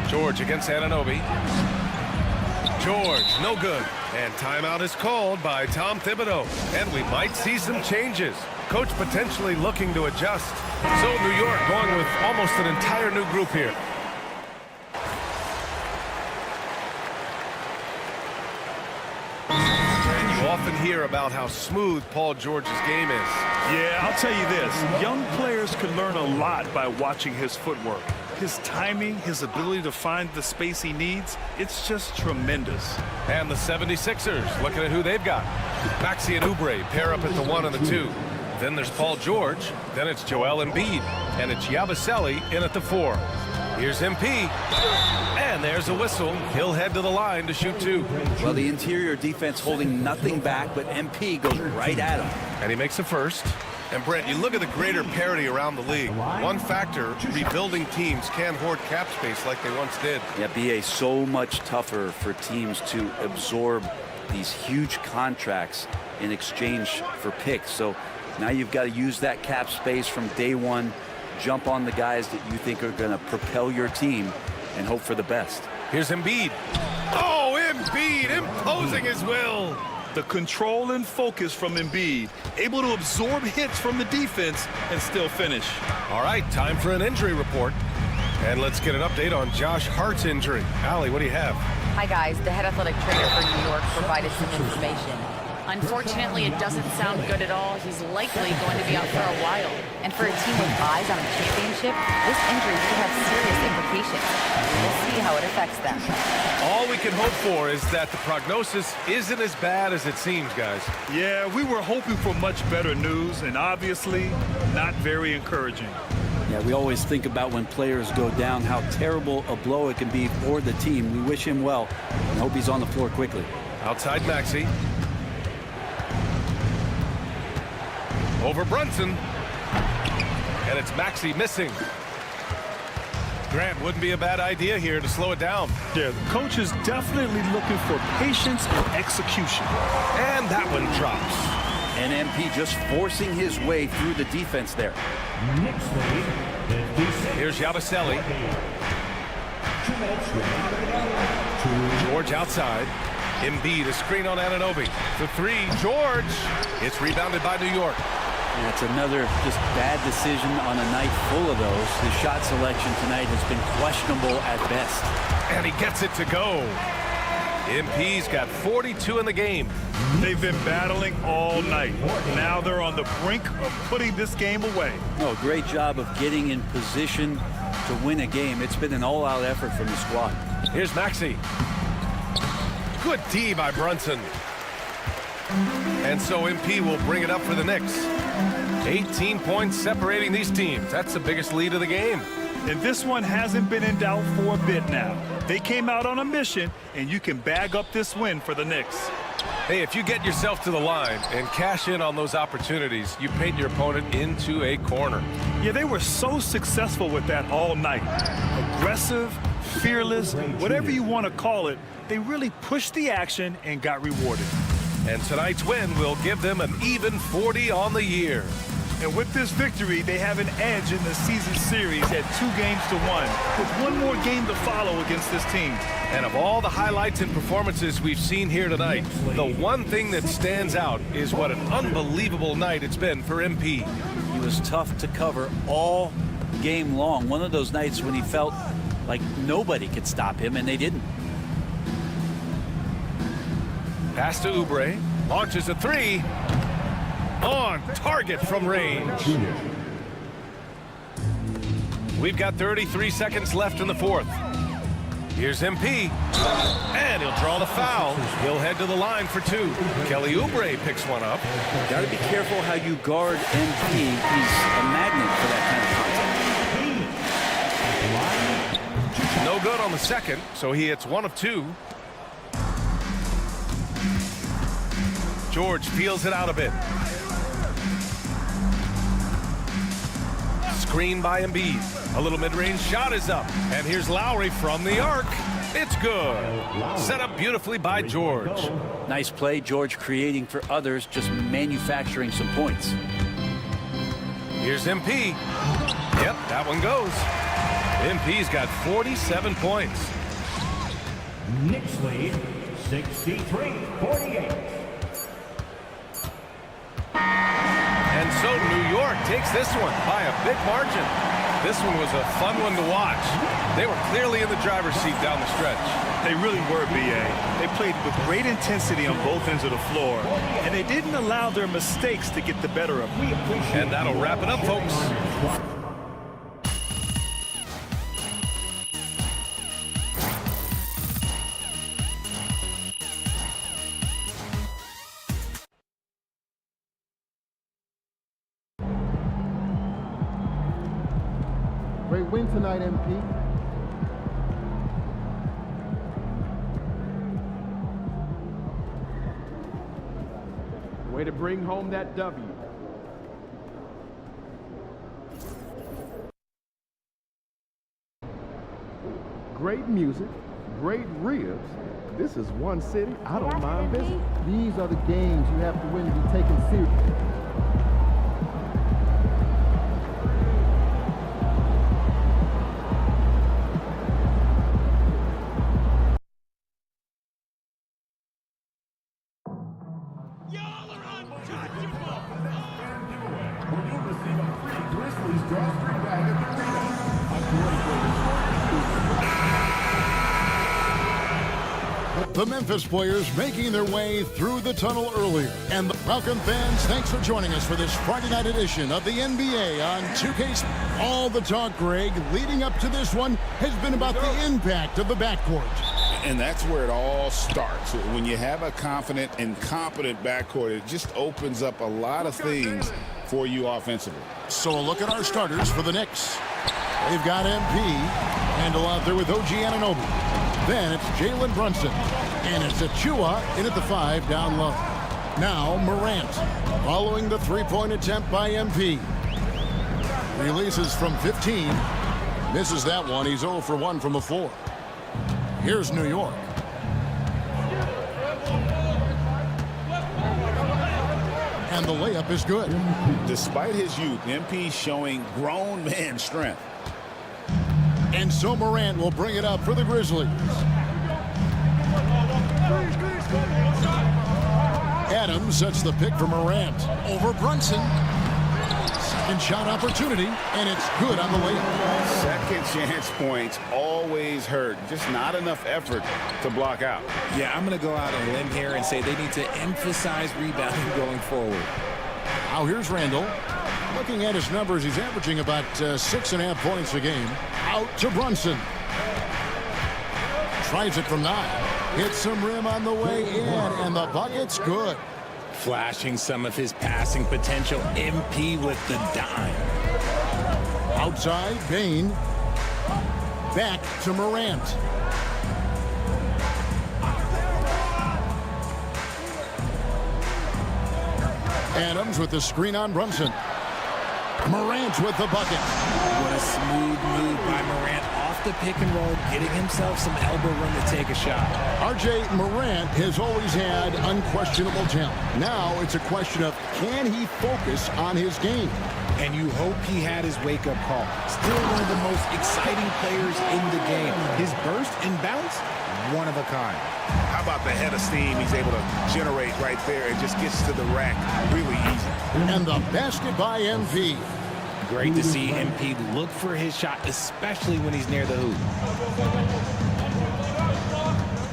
George against Anunoby. George, no good. And timeout is called by Tom Thibodeau. And we might see some changes. Coach potentially looking to adjust. So New York going with almost an entire new group here. And you often hear about how smooth Paul George's game is. Yeah, I'll tell you this. Young players can learn a lot by watching his footwork. His timing, his ability to find the space he needs, it's just tremendous. And the 76ers, looking at who they've got. Maxey and Oubre pair up at the 1 and the 2. Then there's Paul George. Then it's Joel Embiid. And it's Yabusele in at the 4. Here's MP. And there's a whistle. He'll head to the line to shoot 2. Well, the interior defense holding nothing back, but MP goes right at him. And he makes the first. And Brent, you look at the greater parity around the league. One factor, rebuilding teams can hoard cap space like they once did. Yeah, BA, so much tougher for teams to absorb these huge contracts in exchange for picks. So now you've got to use that cap space from day one, jump on the guys that you think are going to propel your team and hope for the best. Here's Embiid. Oh, Embiid imposing his will. The control and focus from Embiid, able to absorb hits from the defense and still finish. All right, time for an injury report. And let's get an update on Josh Hart's injury. Allie, what do you have? Hi, guys. The head athletic trainer for New York provided some information. Unfortunately, it doesn't sound good at all. He's likely going to be out for a while. And for a team with eyes on a championship, this injury could have serious implications. We'll see how it affects them. All we can hope for is that the prognosis isn't as bad as it seems, guys. Yeah, we were hoping for much better news, and obviously not very encouraging. Yeah, we always think about when players go down, how terrible a blow it can be for the team. We wish him well and hope he's on the floor quickly. Outside Maxey. Over Brunson. And it's Maxey missing. Grant, wouldn't be a bad idea here to slow it down. Yeah, the coach is definitely looking for patience and execution. And that one drops. And MP just forcing his way through the defense there. Here's Yabusele. George outside. Embiid, a screen on Anunoby. For 3, George. It's rebounded by New York. And it's another just bad decision on a night full of those. His shot selection tonight has been questionable at best. And he gets it to go. MP's got 42 in the game. They've been battling all night. Now they're on the brink of putting this game away. Oh, great job of getting in position to win a game. It's been an all-out effort from the squad. Here's Maxey. Good D by Brunson. And so MP will bring it up for the Knicks. 18 points separating these teams. That's the biggest lead of the game. And this one hasn't been in doubt for a bit now. They came out on a mission, and you can bag up this win for the Knicks. Hey, if you get yourself to the line and cash in on those opportunities, you paint your opponent into a corner. Yeah, they were so successful with that all night. Aggressive, fearless, whatever you want to call it, they really pushed the action and got rewarded. And tonight's win will give them an even 40 on the year. And with this victory, they have an edge in the season series at 2-1, with one more game to follow against this team. And of all the highlights and performances we've seen here tonight, the one thing that stands out is what an unbelievable night it's been for MP. He was tough to cover all game long. One of those nights when he felt like nobody could stop him, and they didn't. Pass to Oubre, launches a 3. On target from range. We've got 33 seconds left in the 4th. Here's MP. And he'll draw the foul. He'll head to the line for 2. Kelly Oubre picks one up. Got to be careful how you guard MP. He's a magnet for that kind of contact. No good on the second, so he hits 1 of 2. George peels it out a bit. Screen by Embiid. A little mid-range shot is up. And here's Lowry from the arc. It's good. Set up beautifully by George. Nice play, George creating for others, just manufacturing some points. Here's MP. Yep, that one goes. MP's got 47 points. Knicks lead 63-48. And so New York takes this one by a big margin. This one was a fun one to watch. They were clearly in the driver's seat down the stretch. They really were, BA. They played with great intensity on both ends of the floor, and they didn't allow their mistakes to get the better of them. And that'll wrap it up, folks. win tonight, MP. Way to bring home that W. Great music, great ribs. This is one city I don't mind visiting. These are the games you have to win to be taken seriously. The Memphis players making their way through the tunnel earlier. And the Falcon fans, thanks for joining us for this Friday night edition of the NBA on 2K. All the talk, Greg, leading up to this one has been about the impact of the backcourt. And that's where it all starts. When you have a confident and competent backcourt, it just opens up a lot of things for you offensively. So a look at our starters for the Knicks. They've got MP, handle out there with OG Anunoby. Then it's Jalen Brunson. And it's Achua in at the 5 down low. Now Morant, following the three-point attempt by MP. Releases from 15. Misses that one. He's 0 for 1 from the floor. Here's New York. And the layup is good. Despite his youth, MP showing grown man strength. And so Morant will bring it up for the Grizzlies. Adams sets the pick for Morant. Over Brunson. Second shot opportunity, and it's good on the layup. Second chance points always hurt. Just not enough effort to block out. Yeah, I'm going to go out on a limb here and say they need to emphasize rebounding going forward. Now here's Randall. Looking at his numbers, he's averaging about 6.5 points a game. Out to Brunson. Tries it from 9. Hits some rim on the way in, and the bucket's good. Flashing some of his passing potential. MP with the dime. Outside, Bane. Back to Morant. Adams with the screen on Brunson. Morant with the bucket. What a smooth move by Morant off the pick and roll, getting himself some elbow room to take a shot. RJ Morant has always had unquestionable talent. Now it's a question of, can he focus on his game? And you hope he had his wake-up call. Still one of the most exciting players in the game. His burst and bounce, one of a kind. How about the head of steam he's able to generate right there? It just gets to the rack really easy. And the basket by MP. Great to see MP look for his shot, especially when he's near the hoop.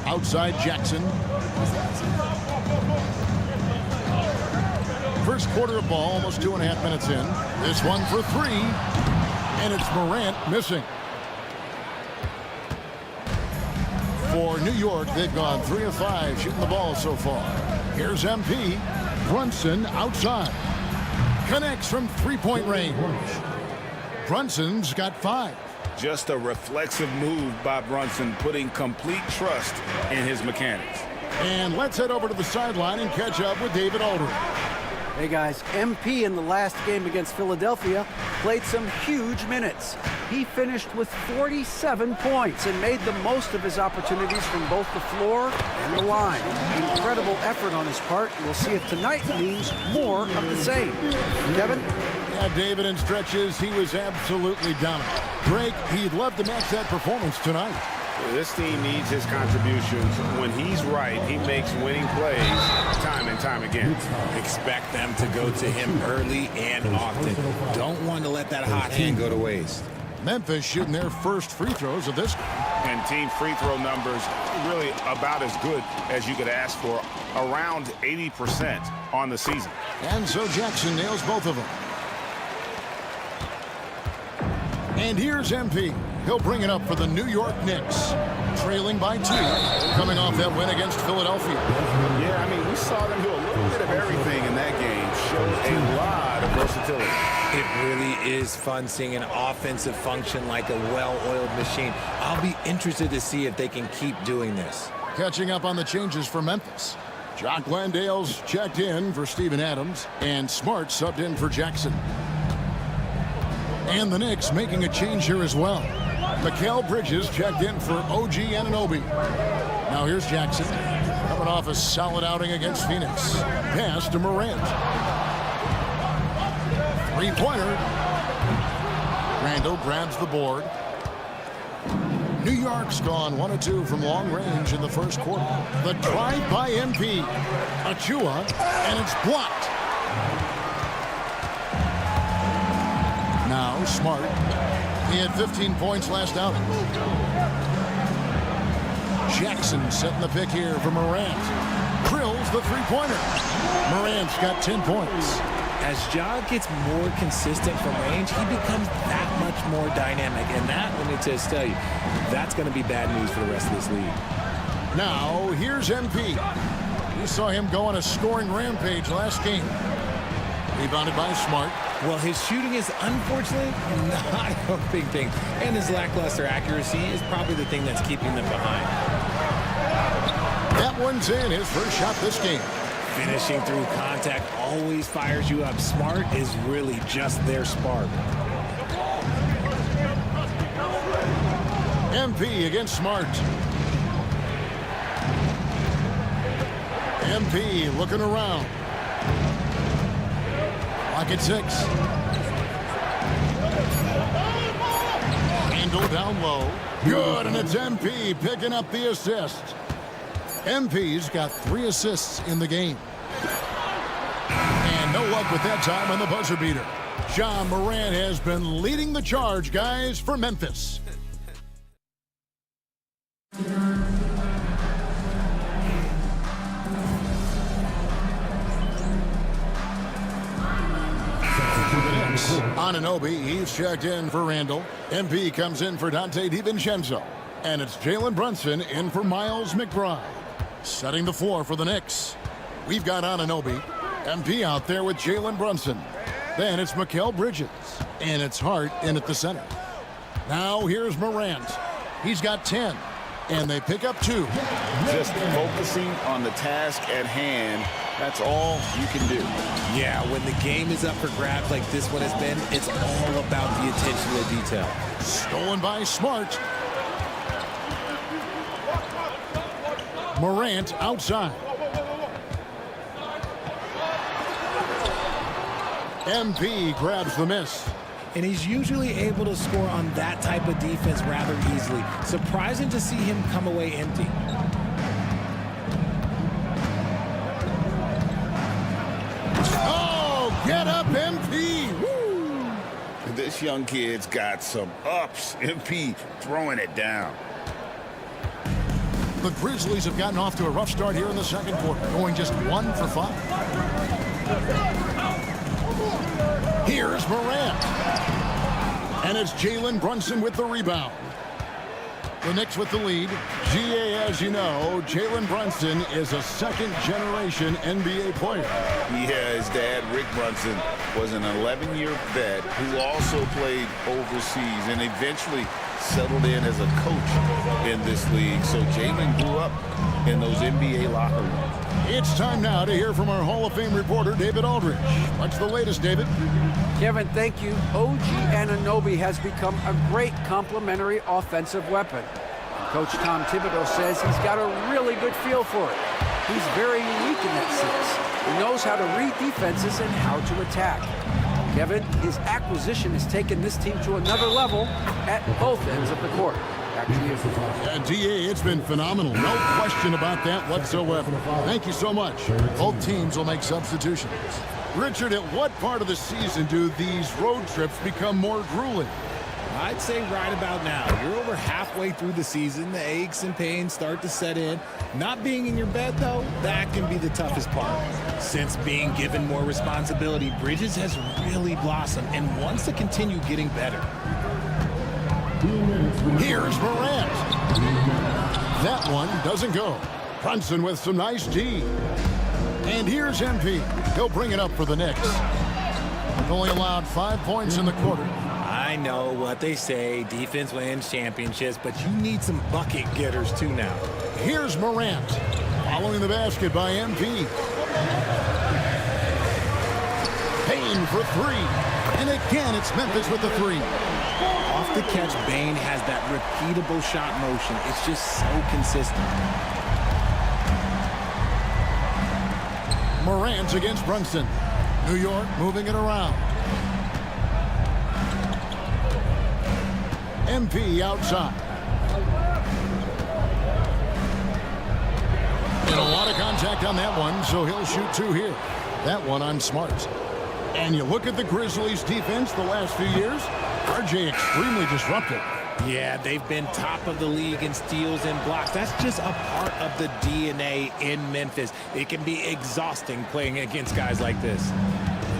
Outside Jackson. First quarter of ball, almost 2.5 minutes in. This one for 3. And it's Morant missing. For New York, they've gone 3 of 5 shooting the ball so far. Here's MP. Brunson outside. Connects from 3-point range. Brunson's got 5. Just a reflexive move by Brunson, putting complete trust in his mechanics. And let's head over to the sideline and catch up with David Aldridge. Hey guys, MP in the last game against Philadelphia played some huge minutes. He finished with 47 points and made the most of his opportunities from both the floor and the line. Incredible effort on his part. We'll see if tonight means more of the same. Kevin? Yeah, David, in stretches, he was absolutely dominant. Greg, he'd love to match that performance tonight. This team needs his contributions. When he's right, he makes winning plays time and time again. Expect them to go to him early and often. Don't want to let that hot hand go to waste. Memphis shooting their first free throws of this game. And team free throw numbers really about as good as you could ask for, around 80% on the season. And so Jackson nails both of them. And here's MP. He'll bring it up for the New York Knicks. Trailing by 2, coming off that win against Philadelphia. Yeah, I mean, we saw them do a little bit of everything in that game. showed a lot of versatility. It really is fun seeing an offensive function like a well-oiled machine. I'll be interested to see if they can keep doing this. Catching up on the changes for Memphis. Jock Landale's checked in for Steven Adams, and Smart subbed in for Jackson. And the Knicks making a change here as well. Mikal Bridges checked in for OG Anunoby. Now here's Jackson, coming off a solid outing against Phoenix. Pass to Morant. Three-pointer. Randall grabs the board. New York's gone 1 of 2 from long range in the first quarter. The drive by MP. Achua, and it's blocked. Now Smart. He had 15 points last outing. Jackson setting the pick here for Morant. Drills the three-pointer. Morant's got 10 points. As Ja gets more consistent from range, he becomes that much more dynamic. And that, let me just tell you, that's going to be bad news for the rest of this league. Now, here's MP. You saw him go on a scoring rampage last game. Rebounded by Smart. Well, his shooting is unfortunately not a big thing. And his lackluster accuracy is probably the thing that's keeping them behind. That one's in, his first shot this game. Finishing through contact always fires you up. Smart is really just their spark. MP against Smart. MP looking around. Lock at 6. Handle down low. Good, and it's MP picking up the assist. MP's got 3 assists in the game. And no luck with that time on the buzzer beater. Ja Morant has been leading the charge, guys, for Memphis. Anunoby, he's checked in for Randall. MP comes in for Dante DiVincenzo. And it's Jalen Brunson in for Miles McBride. Setting the floor for the Knicks. We've got Anunoby. MP out there with Jalen Brunson. Then it's Mikal Bridges. And it's Hart in at the center. Now here's Morant. He's got 10. And they pick up 2. Just focusing on the task at hand. That's all you can do. Yeah, when the game is up for grabs like this one has been, it's all about the attention to detail. Stolen by Smart. Morant outside. MP grabs the miss. And he's usually able to score on that type of defense rather easily. Surprising to see him come away empty. Oh, get up, MP! Woo! This young kid's got some ups. MP throwing it down. The Grizzlies have gotten off to a rough start here in the second quarter, going just 1 for 5. Here's Morant. And it's Jalen Brunson with the rebound. The Knicks with the lead. GA, as you know, Jalen Brunson is a second-generation NBA player. Yeah, his dad, Rick Brunson, was an 11-year vet who also played overseas and eventually settled in as a coach in this league. So Jalen grew up in those NBA locker rooms. It's time now to hear from our Hall of Fame reporter, David Aldridge. What's the latest, David? Kevin, thank you. OG Anunoby has become a great complementary offensive weapon. Coach Tom Thibodeau says he's got a really good feel for it. He's very unique in that sense. He knows how to read defenses and how to attack. Kevin, his acquisition has taken this team to another level at both ends of the court. Back to you. DA, it's been phenomenal. No question about that whatsoever. Thank you so much. Both teams will make substitutions. Richard, at what part of the season do these road trips become more grueling? I'd say right about now. You're over halfway through the season. The aches and pains start to set in. Not being in your bed, though, that can be the toughest part. Since being given more responsibility, Bridges has really blossomed and wants to continue getting better. Here's Morant. That one doesn't go. Brunson with some nice D. And here's MP. He'll bring it up for the Knicks. Only allowed 5 points in the quarter. I know what they say, defense wins championships, but you need some bucket getters too now. Here's Morant, following the basket by MP. Payne for 3. And again, it's Memphis with the 3. Off the catch, Bane has that repeatable shot motion. It's just so consistent. Morant against Brunson. New York moving it around. MP outside. And a lot of contact on that one, so he'll shoot 2 here. That one on Smart. And you look at the Grizzlies' defense the last few years, RJ extremely disruptive. Yeah, they've been top of the league in steals and blocks. That's just a part of the DNA in Memphis. It can be exhausting playing against guys like this.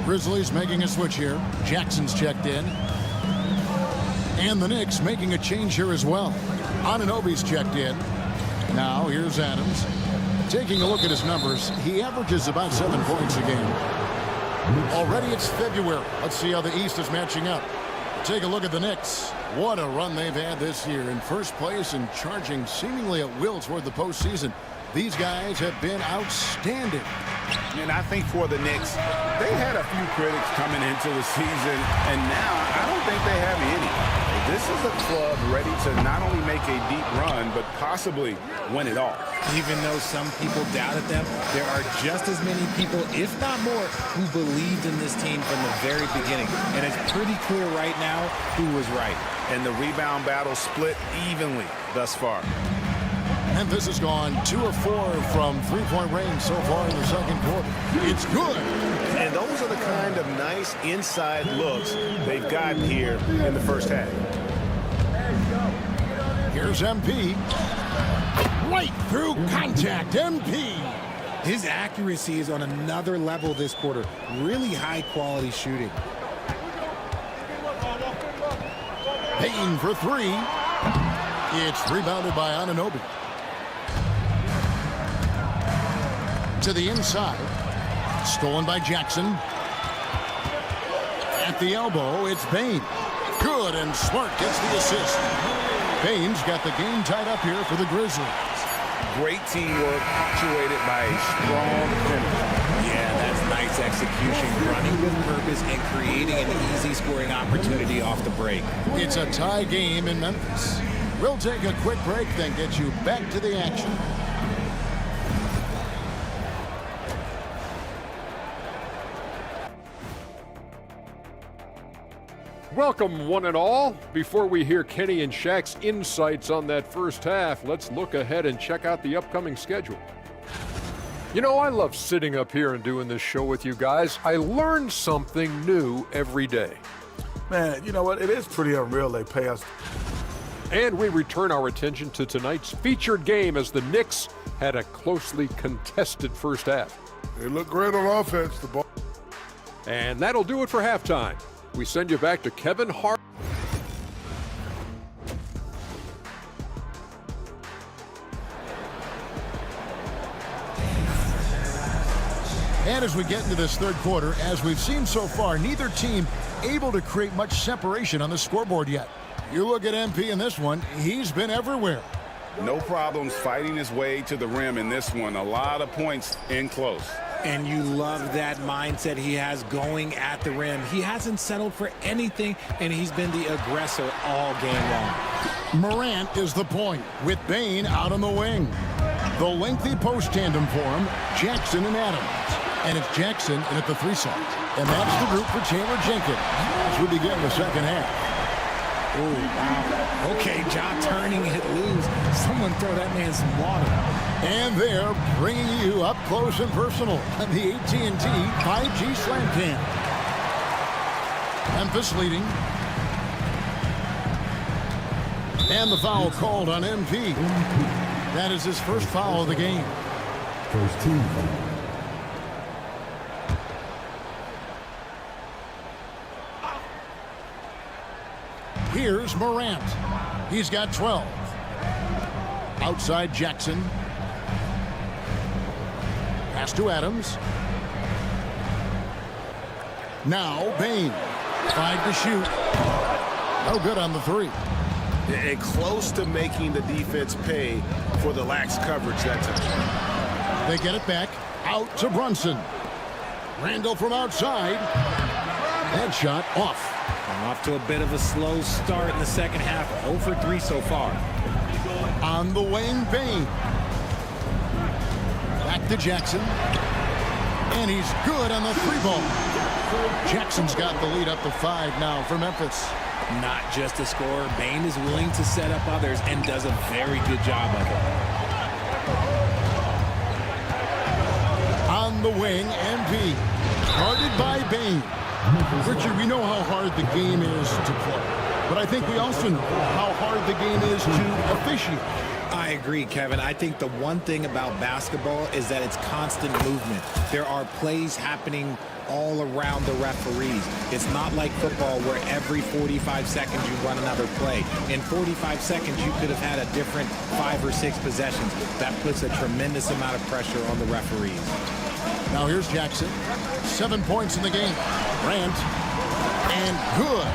Grizzlies making a switch here. Jackson's checked in. And the Knicks making a change here as well. Anunoby's checked in. Now here's Adams. Taking a look at his numbers, he averages about 7 points a game. Already it's February. Let's see how the East is matching up. Take a look at the Knicks. What a run they've had this year. In first place and charging seemingly at will toward the postseason. These guys have been outstanding. And I think for the Knicks, they had a few critics coming into the season, and now I don't think they have any. This is a club ready to not only make a deep run, but possibly win it all. Even though some people doubted them, there are just as many people, if not more, who believed in this team from the very beginning. And it's pretty clear right now who was right. And the rebound battle split evenly thus far. Memphis has gone 2 of 4 from three-point range so far in the second quarter. It's good. And those are the kind of nice inside looks they've gotten here in the first half. Here's MP. Right through contact, MP. His accuracy is on another level this quarter. Really high-quality shooting. Payne for 3. It's rebounded by Anunoby. To the inside. Stolen by Jackson. At the elbow, it's Bane. Good, and Smart gets the assist. Bane's got the game tied up here for the Grizzlies. Great teamwork, actuated by a strong finish. Yeah, that's nice execution, running with purpose and creating an easy scoring opportunity off the break. It's a tie game in Memphis. We'll take a quick break, then get you back to the action. Welcome, one and all. Before we hear Kenny and Shaq's insights on that first half, let's look ahead and check out the upcoming schedule. You know, I love sitting up here and doing this show with you guys. I learn something new every day. Man, you know what? It is pretty unreal they pay us. And we return our attention to tonight's featured game as the Knicks had a closely contested first half. They look great on offense. The ball. And that'll do it for halftime. We send you back to Kevin Hart. And as we get into this third quarter, as we've seen so far, neither team able to create much separation on the scoreboard yet. You look at MP in this one, he's been everywhere. No problems fighting his way to the rim in this one. A lot of points in close. And you love that mindset he has going at the rim. He hasn't settled for anything, and he's been the aggressor all game long. Morant is the point, with Bane out on the wing. The lengthy post tandem for him, Jackson and Adams. And it's Jackson in at the 3 side. And that's the group for Taylor Jenkins as we begin the second half. Oh, wow. Okay, Ja turning it loose. Someone throw that man some water. And they're bringing you up close and personal on the AT&T 5G Slam Cam. Memphis leading. And the foul called on MP. That is his first foul of the game. First team foul. Here's Morant. He's got 12. Outside Jackson. Pass to Adams. Now Bane. 5 to shoot. No good on the 3. And close to making the defense pay for the lax coverage that time. They get it back. Out to Brunson. Randall from outside. That shot off. Off to a bit of a slow start in the second half. 0 for 3 so far. On the wing, Bane. Back to Jackson. And he's good on the 3-ball. Jackson's got the lead up to 5 now for Memphis. Not just a scorer, Bane is willing to set up others and does a very good job of it. On the wing, MP. Guarded by Bane. Richard, we know how hard the game is to play, but I think we also know how hard the game is to officiate. I agree, Kevin. I think the one thing about basketball is that it's constant movement. There are plays happening all around the referees. It's not like football where every 45 seconds you run another play. In 45 seconds, you could have had a different 5 or 6 possessions. That puts a tremendous amount of pressure on the referees. Now here's Jackson. 7 points in the game. Grant. And good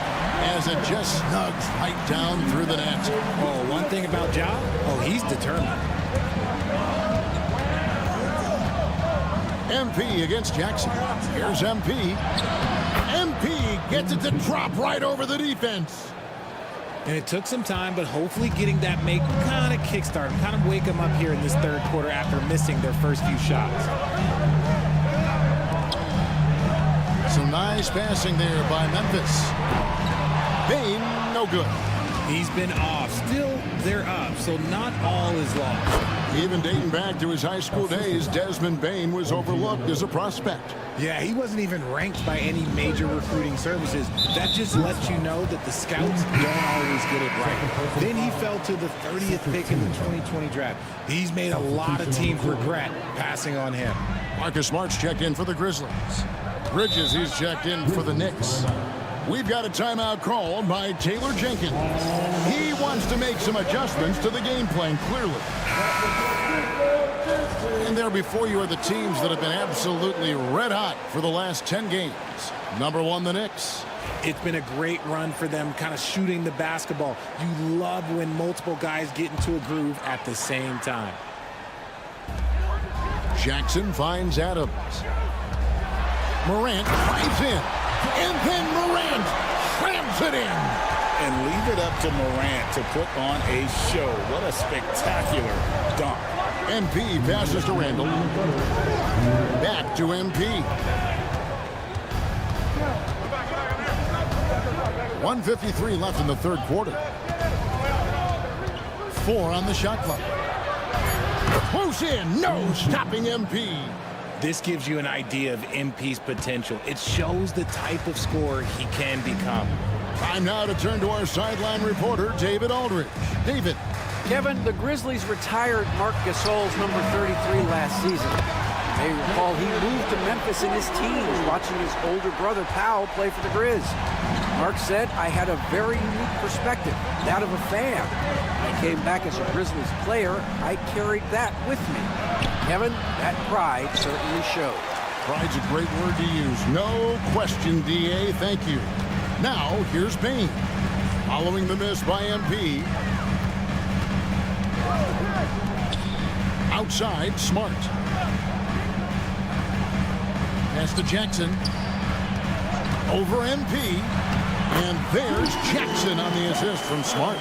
as it just snugs right down through the net. Oh, one thing about Ja, he's determined. MP against Jackson. Here's MP. MP gets it to drop right over the defense. And it took some time, but hopefully getting that make kind of kickstart, kind of wake them up here in this third quarter after missing their first few shots. Some nice passing there by Memphis. Bane, no good. He's been off. Still, they're up, so not all is lost. Even dating back to his high school days, Desmond Bane was overlooked as a prospect. Yeah, he wasn't even ranked by any major recruiting services. That just lets you know that the scouts don't always get it right. Then he fell to the 30th pick in the 2020 draft. He's made a lot of teams regret passing on him. Marcus Smart's checked in for the Grizzlies. Bridges, he's checked in for the Knicks. We've got a timeout called by Taylor Jenkins. He wants to make some adjustments to the game plan, clearly. And there before you are the teams that have been absolutely red hot for the last 10 games. Number 1, the Knicks. It's been a great run for them, kind of shooting the basketball. You love when multiple guys get into a groove at the same time. Jackson finds Adams. Morant drives in. And then Morant slams it in. And leave it up to Morant to put on a show. What a spectacular dunk. MP passes to Randall. Back to MP. 1:53 left in the third quarter. 4 on the shot clock. Close in. No stopping MP. This gives you an idea of MP's potential. It shows the type of scorer he can become. Time now to turn to our sideline reporter, David Aldridge. David. Kevin, the Grizzlies retired Marc Gasol's number 33 last season. You may recall he moved to Memphis in his teens, watching his older brother Powell play for the Grizz. Marc said, I had a very unique perspective, that of a fan. I came back as a Grizzlies player. I carried that with me. Kevin, that pride certainly showed. Pride's a great word to use. No question, D.A. Thank you. Now, here's Bane. Following the miss by MP. Outside, Smart. Pass to Jackson. Over MP. And there's Jackson on the assist from Smart.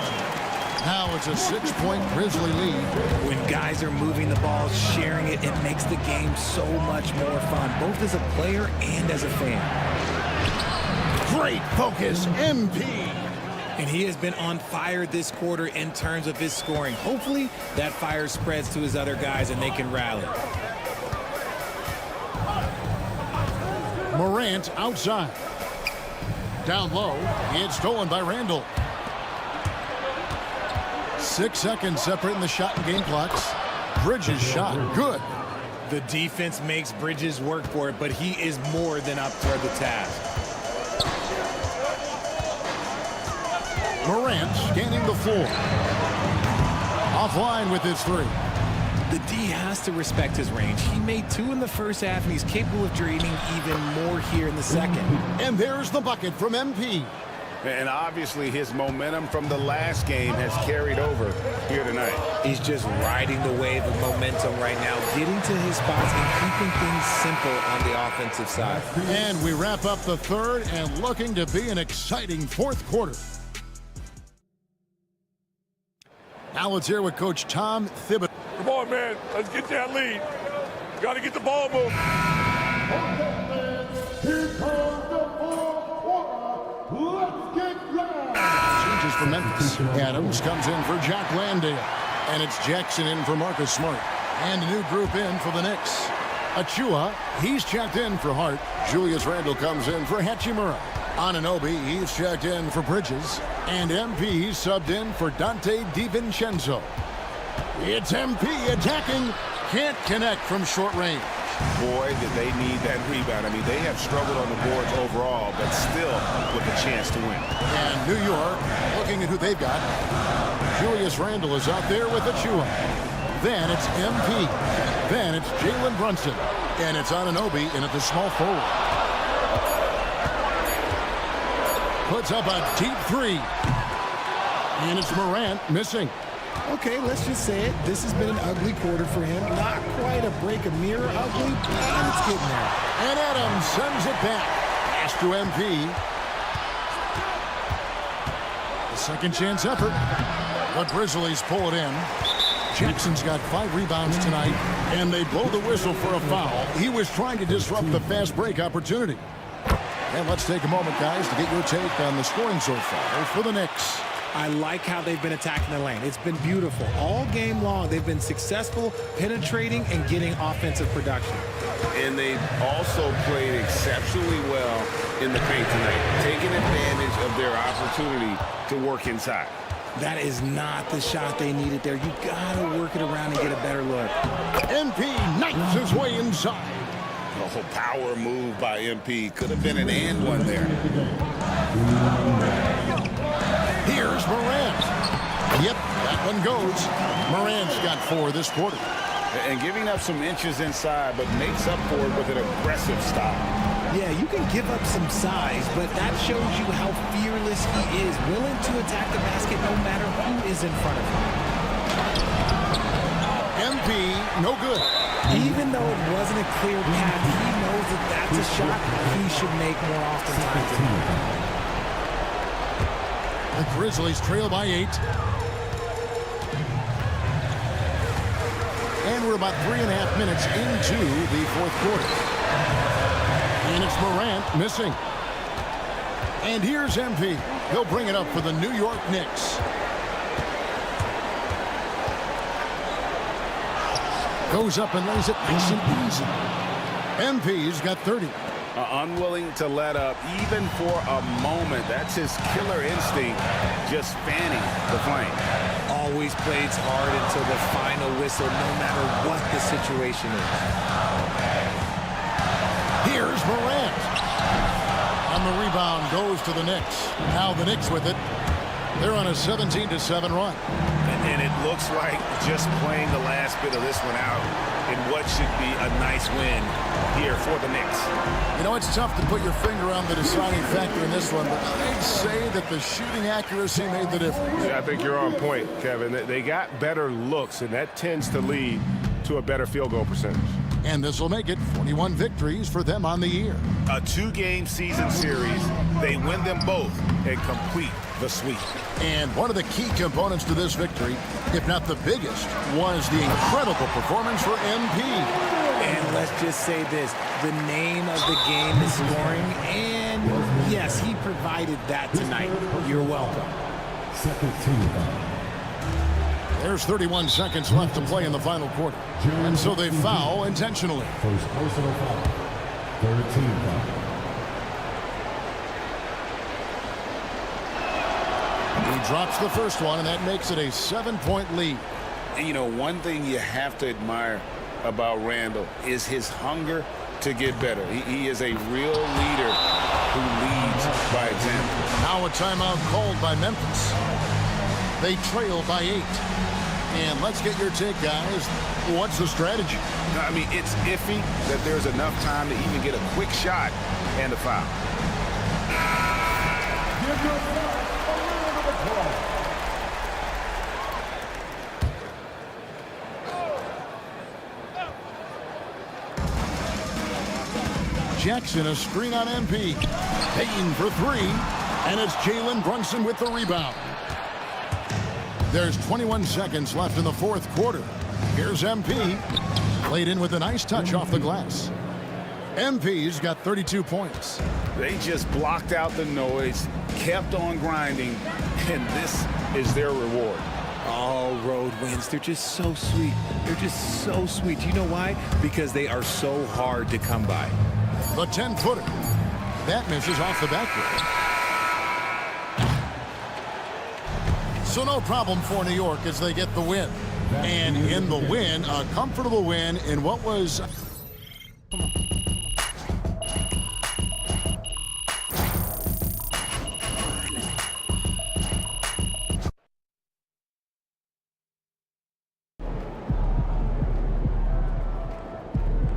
Now it's a 6-point Grizzly lead. When guys are moving the ball, sharing it, it makes the game so much more fun, both as a player and as a fan. Great focus, MP. And he has been on fire this quarter in terms of his scoring. Hopefully, that fire spreads to his other guys and they can rally. Morant outside. Down low, it's stolen by Randall. 6 seconds separating the shot and game clocks. Bridges shot, good. The defense makes Bridges work for it, but he is more than up for the task. Morant scanning the floor. Offline with his 3. The D has to respect his range. He made 2 in the first half, and he's capable of draining even more here in the second. And there's the bucket from MP. And obviously his momentum from the last game has carried over here tonight. He's just riding the wave of momentum right now, getting to his spots and keeping things simple on the offensive side. And we wrap up the third and looking to be an exciting fourth quarter. Now let's hear with Coach Tom Thibodeau. Come on, man. Let's get that lead. Got to get the ball moving. Here comes the fourth quarter. Let's get loud. Changes for Memphis. Adams comes in for Jack Landale. And it's Jackson in for Marcus Smart. And a new group in for the Knicks. Achua, he's checked in for Hart. Julius Randle comes in for Hachimura. Anunoby, he's checked in for Bridges. And MP, he's subbed in for Dante DiVincenzo. It's MP attacking. Can't connect from short range. Boy, did they need that rebound. I mean, they have struggled on the boards overall, but still with a chance to win. And New York, looking at who they've got. Julius Randle is out there with Achua. Then it's MP. Then it's Jalen Brunson. And it's Anunoby in at the small forward. Puts up a deep 3. And it's Morant missing. Okay, let's just say it. This has been an ugly quarter for him. Not quite a break a mirror ugly, and it's getting there. And Adams sends it back. Pass to MP. The second chance effort. But Grizzlies pull it in. Jackson's got 5 rebounds tonight, and they blow the whistle for a foul. He was trying to disrupt the fast break opportunity. And let's take a moment, guys, to get your take on the scoring so far for the Knicks. I like how they've been attacking the lane. It's been beautiful. All game long, they've been successful penetrating and getting offensive production. And they've also played exceptionally well in the paint tonight, taking advantage of their opportunity to work inside. That is not the shot they needed there. You gotta work it around and get a better look. MP knifes his way inside. Oh, power move by MP. Could have been an and one there. Here's Morant. Yep, that one goes. Morant's got 4 this quarter. And giving up some inches inside, but makes up for it with an aggressive style. Yeah, you can give up some size, but that shows you how fearless he is, willing to attack the basket no matter who is in front of him. MP, no good. Even though it wasn't a clear path, he knows that that's a shot he should make more oftentimes. The Grizzlies trail by 8. And we're about 3.5 minutes into the fourth quarter. And it's Morant missing. And here's MP. He'll bring it up for the New York Knicks. Goes up and lays it nice and easy. MP's got 30. Unwilling to let up even for a moment. That's his killer instinct, just fanning the flame. Always plays hard until the final whistle, no matter what the situation is. Here's Morant. And the rebound goes to the Knicks. Now the Knicks with it. They're on a 17-7 run. And it looks like just playing the last bit of this one out in what should be a nice win here for the Knicks. You know, it's tough to put your finger on the deciding factor in this one, but I'd say that the shooting accuracy made the difference. Yeah, I think you're on point, Kevin. They got better looks, and that tends to lead to a better field goal percentage. And this will make it 41 victories for them on the year. A 2-game season series. They win them both and complete the sweep. And one of the key components to this victory, if not the biggest, was the incredible performance for MP. And let's just say this, the name of the game is scoring, and yes, he provided that tonight. You're welcome. Second team foul. There's 31 seconds left to play in the final quarter. And so they foul intentionally. First personal foul. Third team foul. He drops the first one, and that makes it a 7-point lead. And you know, one thing you have to admire about Randle is his hunger to get better. He is a real leader who leads by example. Now a timeout called by Memphis. They trail by 8. And And let's get your take, guys. What's the strategy? I mean, it's iffy that there's enough time to even get a quick shot and a foul. Give your fans a round of applause. Jackson, a screen on MP. Payton for three. And it's Jalen Brunson with the rebound. There's 21 seconds left in the fourth quarter. Here's MP. Played in with a nice touch off the glass. MP's got 32 points. They just blocked out the noise, kept on grinding, and this is their reward. All road wins. They're just so sweet. They're just so sweet. Do you know why? Because they are so hard to come by. The 10-footer. That misses off the backboard. So no problem for New York as they get the win. And in the win, a comfortable win in what was...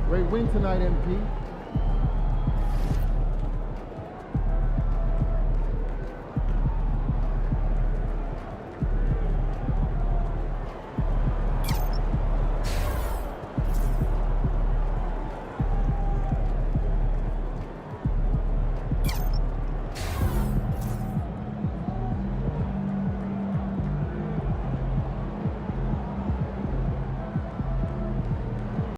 Great win tonight, MP.